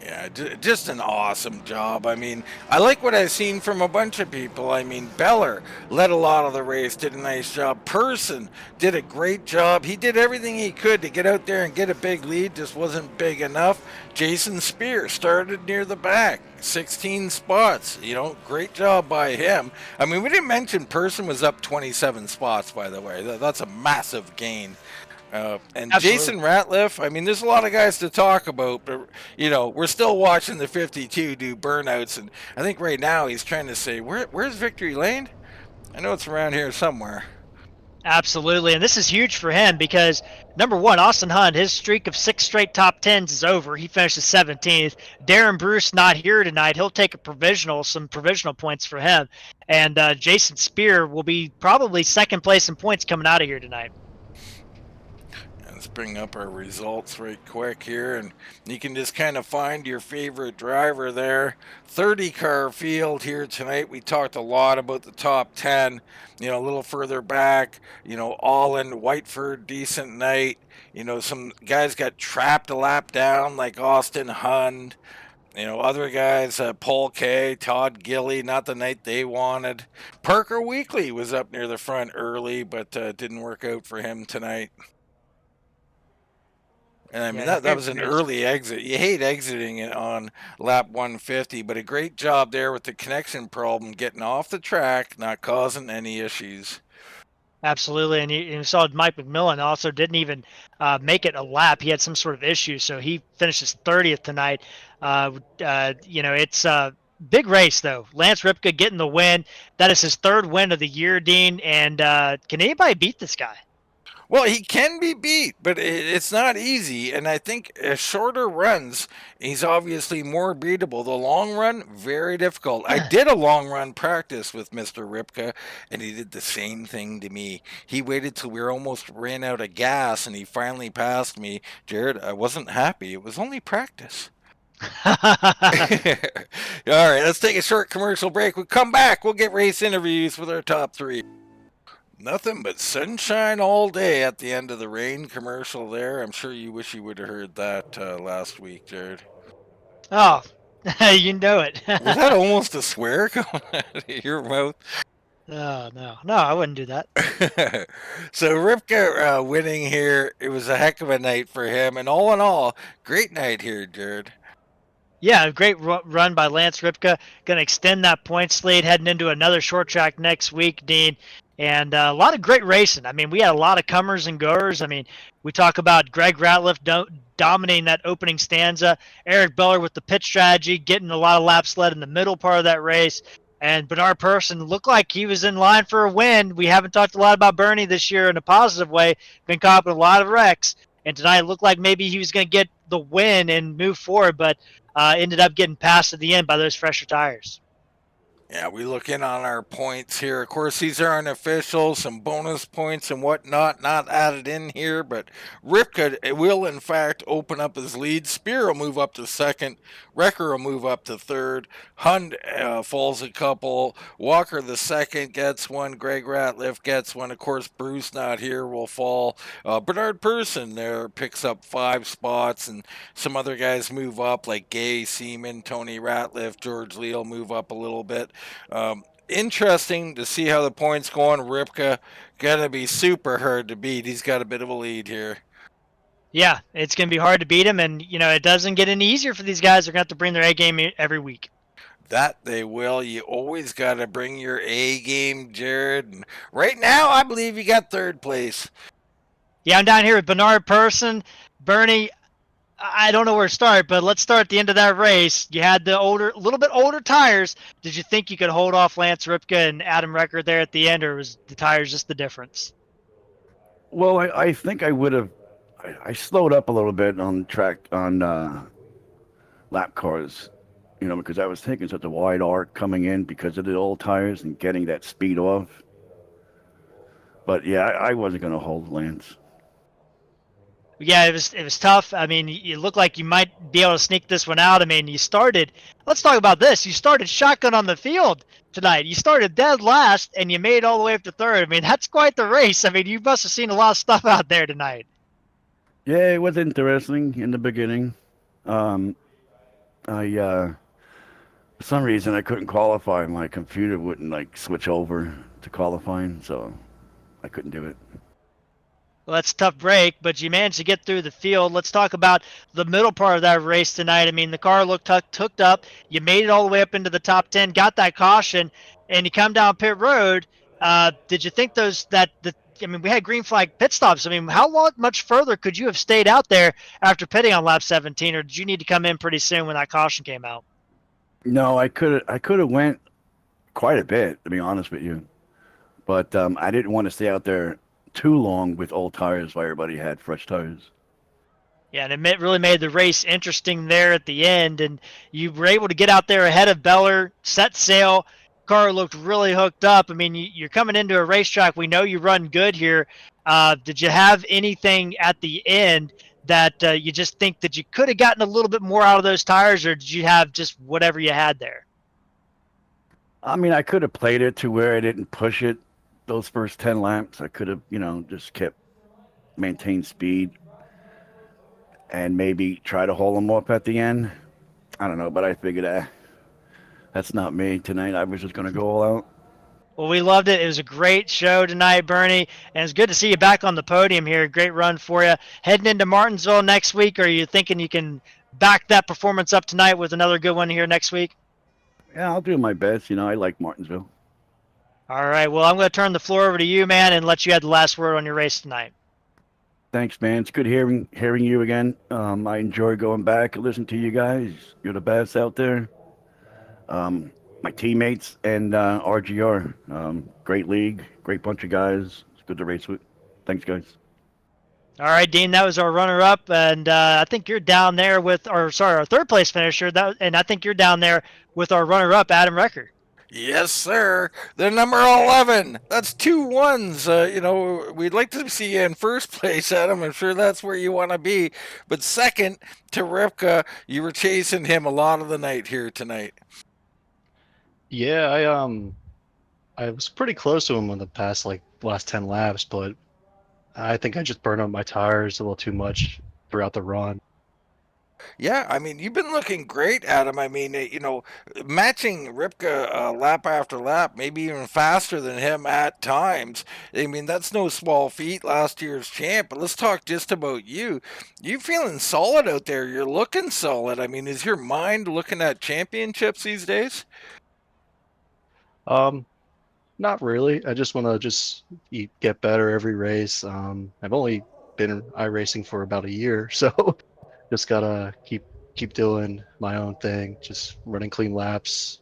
Yeah, just an awesome job. I mean, I like what I've seen from a bunch of people. I mean, Beller led a lot of the race, did a nice job. Person did a great job. He did everything he could to get out there and get a big lead, just wasn't big enough. Jason Spear started near the back, 16 spots. You know, great job by him. I mean, we didn't mention Person was up 27 spots, by the way. That's a massive gain. And Absolutely. Jason Ratliff, I mean, there's a lot of guys to talk about, but, you know, we're still watching the 52 do burnouts, and I think right now he's trying to say, where's Victory Lane? I know it's around here somewhere. Absolutely, and this is huge for him because, number one, Austin Hunt, his streak of 6 straight top 10s is over. He finishes 17th. Daren Bruce not here tonight. He'll take some provisional points for him. And Jason Spear will be probably second place in points coming out of here tonight. Let's bring up our results right quick here, and you can just kind of find your favorite driver there. 30-car field here tonight. We talked a lot about the top 10, you know, a little further back, you know, Allen, Whiteford, decent night. You know, some guys got trapped a lap down like Austin Hund. You know, other guys, Paul Kay, Todd Gilly, not the night they wanted. Parker Weekly was up near the front early, but didn't work out for him tonight. And I mean, that was an early exit. You hate exiting it on lap 150, but a great job there with the connection problem, getting off the track, not causing any issues. Absolutely, and you saw Mike McMillan also didn't even make it a lap. He had some sort of issue, so he finishes 30th tonight. You know, it's a big race, though. Lance Ripka getting the win. That is his 3rd win of the year, Dean, and can anybody beat this guy? Well, he can be beat, but it's not easy. And I think shorter runs, he's obviously more beatable. The long run, very difficult. I did a long run practice with Mr. Ripka, and he did the same thing to me. He waited till we almost ran out of gas, and he finally passed me. Jared, I wasn't happy. It was only practice. All right, let's take a short commercial break. We'll come back. We'll get race interviews with our top 3. Nothing but sunshine all day at the end of the rain commercial there. I'm sure you wish you would have heard that last week, Jared. Oh, you know it. Was that almost a swear coming out of your mouth? No, I wouldn't do that. So Ripka winning here, it was a heck of a night for him. And all in all, great night here, Jared. Yeah, a great run by Lance Ripka. Going to extend that points lead heading into another short track next week, Dean. And a lot of great racing. I mean, we had a lot of comers and goers. I mean, we talk about Greg Ratliff dominating that opening stanza, Eric Beller with the pit strategy, getting a lot of laps led in the middle part of that race, and Bernard Persson looked like he was in line for a win. We haven't talked a lot about Bernie this year in a positive way, been caught up in a lot of wrecks, and tonight it looked like maybe he was going to get the win and move forward, but ended up getting passed at the end by those fresher tires. Yeah, we look in on our points here. Of course, these are unofficial, some bonus points and whatnot, not added in here. But Ripka will, in fact, open up his lead. Spear will move up to second. Wrecker will move up to third. Hund falls a couple. Walker, the second, gets one. Greg Ratliff gets one. Of course, Bruce, not here, will fall. Bernard Persson there picks up 5 spots, and some other guys move up, like Gay, Seaman, Tony Ratliff, George Leal move up a little bit. Interesting to see how the points going. Ripka gonna be super hard to beat. He's got a bit of a lead here. Yeah, it's going to be hard to beat him, and it doesn't get any easier for these guys. They're going to have to bring their A game every week. That they will. You always got to bring your A game, Jared. And right now, I believe you got third place. Yeah, I'm down here with Bernard Persson. Bernie, I don't know where to start, but let's start at the end of that race. You had the little bit older tires. Did you think you could hold off Lance Ripka and Adam Recker there at the end, or was the tires just the difference? Well, I think I would have. I slowed up a little bit on track on lap cars, because I was taking such a wide arc coming in because of the old tires and getting that speed off. But yeah, I wasn't going to hold Lance. Yeah, it was tough. I mean, you look like you might be able to sneak this one out. I mean, let's talk about this. You started shotgun on the field tonight. You started dead last, and you made it all the way up to third. I mean, that's quite the race. I mean, you must have seen a lot of stuff out there tonight. Yeah, it was interesting in the beginning. For some reason, I couldn't qualify. My computer wouldn't switch over to qualifying, so I couldn't do it. Well, that's a tough break, but you managed to get through the field. Let's talk about the middle part of that race tonight. I mean, the car looked hooked up. You made it all the way up into the top 10, got that caution, and you come down pit road. Did you think we had green flag pit stops. I mean, how much further could you have stayed out there after pitting on lap 17, or did you need to come in pretty soon when that caution came out? No, I could have went quite a bit, to be honest with you. But I didn't want to stay out there too long with old tires while everybody had fresh tires. Yeah, and it really made the race interesting there at the end, and you were able to get out there ahead of Beller, set sail. Car looked really hooked up. I mean, you're coming into a racetrack. We know you run good here. Did you have anything at the end that you just think that you could have gotten a little bit more out of those tires, or did you have just whatever you had there? I mean, I could have played it to where I didn't push it those first 10 laps. I could have, just maintained speed and maybe try to hold them up at the end. I don't know, but I figured that's not me tonight. I was just going to go all out. Well, we loved it. It was a great show tonight, Bernie, and it's good to see you back on the podium here. Great run for you. Heading into Martinsville next week, are you thinking you can back that performance up tonight with another good one here next week? Yeah, I'll do my best. I like Martinsville. All right. Well, I'm going to turn the floor over to you, man, and let you have the last word on your race tonight. Thanks, man. It's good hearing you again. I enjoy going back and listening to you guys. You're the best out there. My teammates and RGR. Great league, great bunch of guys. It's good to race with. Thanks, guys. All right, Dean, that was our runner-up, and I think you're down there with our third-place finisher, and I think you're down there with our runner-up, Adam Recker. Yes, sir. The number 11. That's 2 1s. We'd like to see you in first place, Adam. I'm sure that's where you want to be. But second to Ripka, you were chasing him a lot of the night here tonight. Yeah, I was pretty close to him on the past last 10 laps, but I think I just burned up my tires a little too much throughout the run. Yeah, I mean, you've been looking great, Adam. I mean, matching Ripka lap after lap, maybe even faster than him at times. I mean, that's no small feat, last year's champ. But let's talk just about you. You feeling solid out there. You're looking solid. I mean, is your mind looking at championships these days? Not really. I just want to get better every race. I've only been iRacing for about a year, so just gotta keep doing my own thing, just running clean laps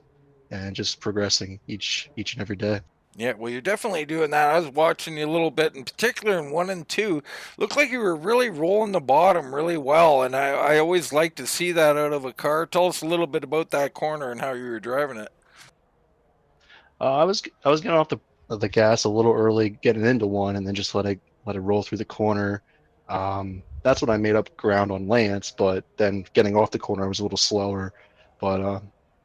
and just progressing each and every day. Yeah, well, you're definitely doing that. I was watching you a little bit, in particular in 1 and 2. Looked like you were really rolling the bottom really well, and I always like to see that out of a car. Tell us a little bit about that corner and how you were driving it. I was getting off the gas a little early, getting into one, and then just let it roll through the corner. That's when I made up ground on Lance, but then getting off the corner I was a little slower. But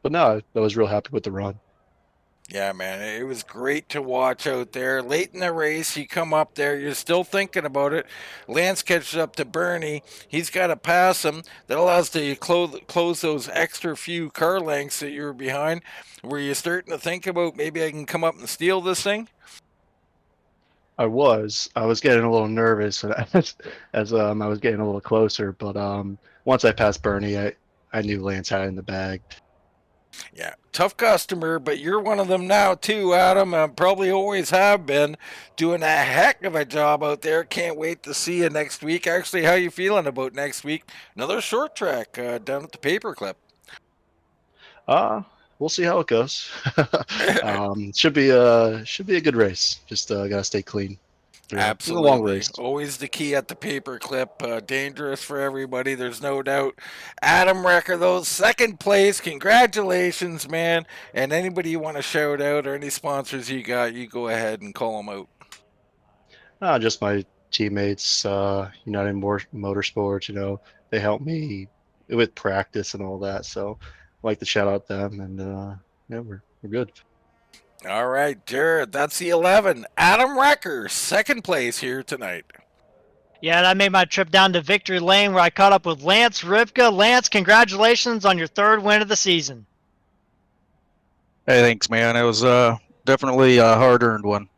no, I was real happy with the run. Yeah, man, it was great to watch out there. Late in the race, you come up there, you're still thinking about it. Lance catches up to Bernie. He's got to pass him. That allows you to close those extra few car lengths that you were behind. Were you starting to think about maybe I can come up and steal this thing? I was getting a little nervous as I was getting a little closer, but once I passed Bernie, I knew Lance had it in the bag. Yeah, tough customer, but you're one of them now too, Adam. Probably always have been doing a heck of a job out there. Can't wait to see you next week. Actually, how you feeling about next week? Another short track down at the Paperclip. Uh, we'll see how it goes. Should be a good race. Just gotta stay clean. It's a long Absolutely. race. Always the key at the Paperclip. Dangerous for everybody, there's no doubt. Adam Wrecker, though, second place. Congratulations, man. And anybody you want to shout out or any sponsors you got, you go ahead and call them out. Just my teammates, United Motorsports. They help me with practice and all that. So I'd like to shout out them, and yeah, we're good. All right, Jared, that's the 11. Adam Wrecker, second place here tonight. Yeah, and I made my trip down to Victory Lane where I caught up with Lance Rivka. Lance, congratulations on your third win of the season. Hey, thanks, man. It was definitely a hard-earned one.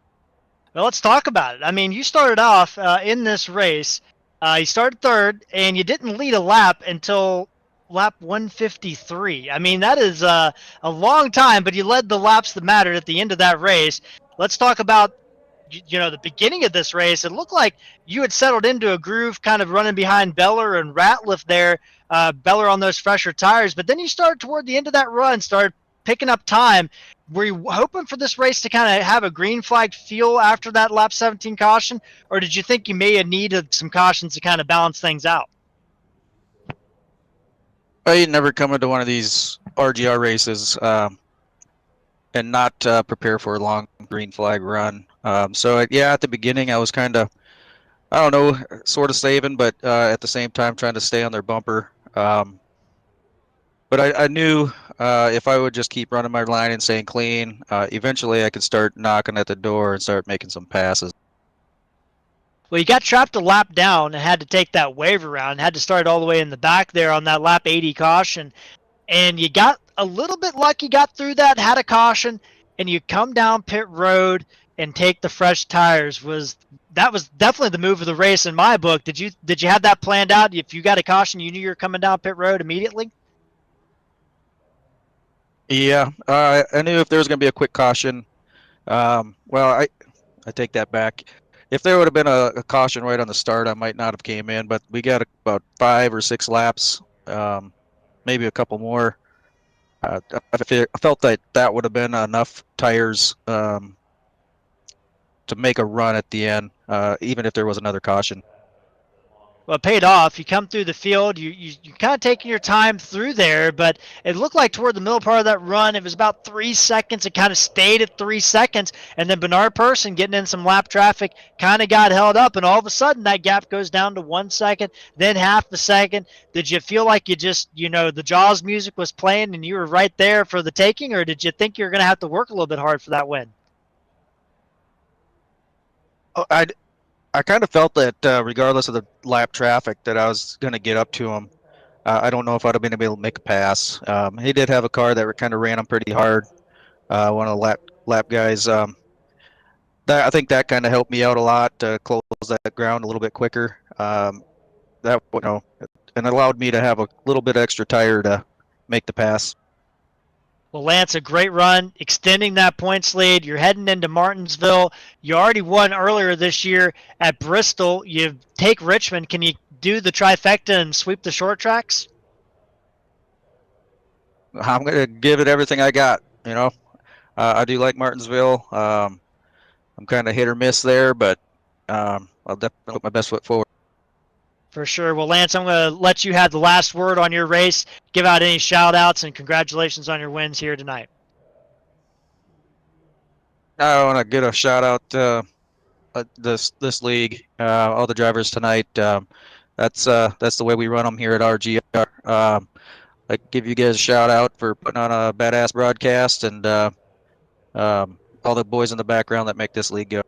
Well, let's talk about it. I mean, you started off in this race. You started third, and you didn't lead a lap until lap 153. I mean, that is a long time, but you led the laps that mattered at the end of that race. Let's talk about the beginning of this race. It looked like you had settled into a groove, kind of running behind Beller and Ratliff there. Beller on those fresher tires, but then you started toward the end of that run, started picking up time. Were you hoping for this race to kind of have a green flag feel after that lap 17 caution, or did you think you may have needed some cautions to kind of balance things out? I never come into one of these RGR races and not prepare for a long green flag run. So yeah, at the beginning I was kind of, I don't know, sort of saving, but at the same time trying to stay on their bumper. But I knew if I would just keep running my line and staying clean, eventually I could start knocking at the door and start making some passes. Well, you got trapped a lap down and had to take that wave around, had to start all the way in the back there on that lap 80 caution. And you got a little bit lucky, got through that, had a caution, and you come down pit road and take the fresh tires. That was definitely the move of the race in my book. Did you have that planned out? If you got a caution, you knew you were coming down pit road immediately? Yeah, I knew if there was going to be a quick caution. Well, I take that back. If there would have been a caution right on the start, I might not have came in. But we got about 5 or 6 laps, maybe a couple more. I felt that would have been enough tires to make a run at the end, even if there was another caution. Well, it paid off. You come through the field. You kind of taking your time through there, but it looked like toward the middle part of that run, it was about 3 seconds. It kind of stayed at 3 seconds, and then Bernard Person getting in some lap traffic kind of got held up, and all of a sudden that gap goes down to 1 second, then half a second. Did you feel like you just, the Jaws music was playing and you were right there for the taking, or did you think you were going to have to work a little bit hard for that win? I kind of felt that regardless of the lap traffic that I was going to get up to him. I don't know if I'd have been able to make a pass. He did have a car that kind of ran him pretty hard. One of the lap guys. I think that kind of helped me out a lot to close that ground a little bit quicker. And allowed me to have a little bit extra tire to make the pass. Well, Lance, a great run, extending that points lead. You're heading into Martinsville. You already won earlier this year at Bristol. You take Richmond. Can you do the trifecta and sweep the short tracks? I'm going to give it everything I got. I do like Martinsville. I'm kind of hit or miss there, but I'll definitely put my best foot forward. For sure. Well, Lance, I'm going to let you have the last word on your race. Give out any shout outs and congratulations on your wins here tonight. I want to give a shout out this league, all the drivers tonight. That's the way we run them here at RGR. I give you guys a shout out for putting on a badass broadcast and all the boys in the background that make this league go.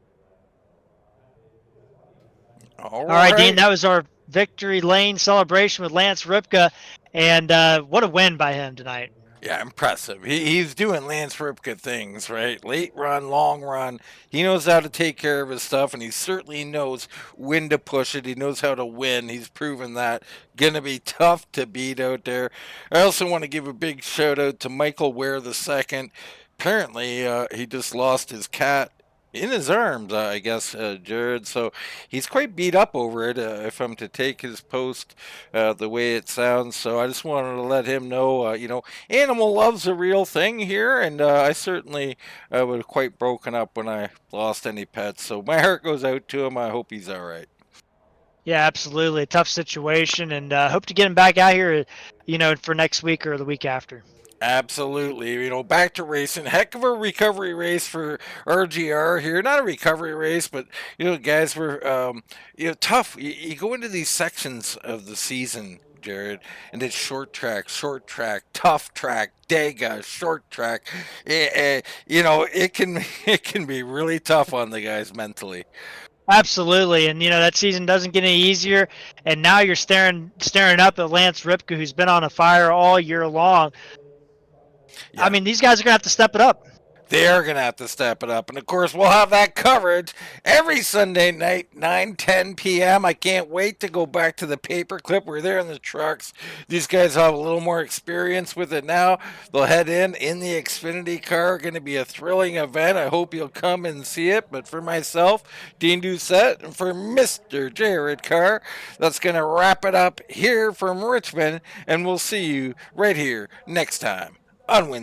All right, Dean, right. that was our victory lane celebration with Lance Ripka, and what a win by him tonight. Yeah, impressive. He's doing Lance Ripka things, right? Late run, long run. He knows how to take care of his stuff, and he certainly knows when to push it. He knows how to win. He's proven that. Going to be tough to beat out there. I also want to give a big shout out to Michael Ware II. Apparently, he just lost his cat in his arms, I guess, Jared. So he's quite beat up over it, if I'm to take his post the way it sounds. So I just wanted to let him know, animal love's a real thing here, and I certainly was quite broken up when I lost any pets. So my heart goes out to him. I hope he's all right. Yeah, absolutely. A tough situation, and hope to get him back out here, for next week or the week after. Absolutely. Back to racing. Heck of a recovery race for RGR here. Not a recovery race, but, guys were, tough. You go into these sections of the season, Jared, and it's short track, tough track, Dega, short track. It can be really tough on the guys mentally. Absolutely, and that season doesn't get any easier, and now you're staring up at Lance Ripka, who's been on a fire all year long. Yeah. I mean, these guys are going to have to step it up. They are going to have to step it up. And, of course, we'll have that coverage every Sunday night, 9-10 p.m. I can't wait to go back to the paperclip. We're there in the trucks. These guys have a little more experience with it now. They'll head in the Xfinity car. Going to be a thrilling event. I hope you'll come and see it. But for myself, Dean Doucette, and for Mr. Jared Carr, that's going to wrap it up here from Richmond. And we'll see you right here next time on Wednesday.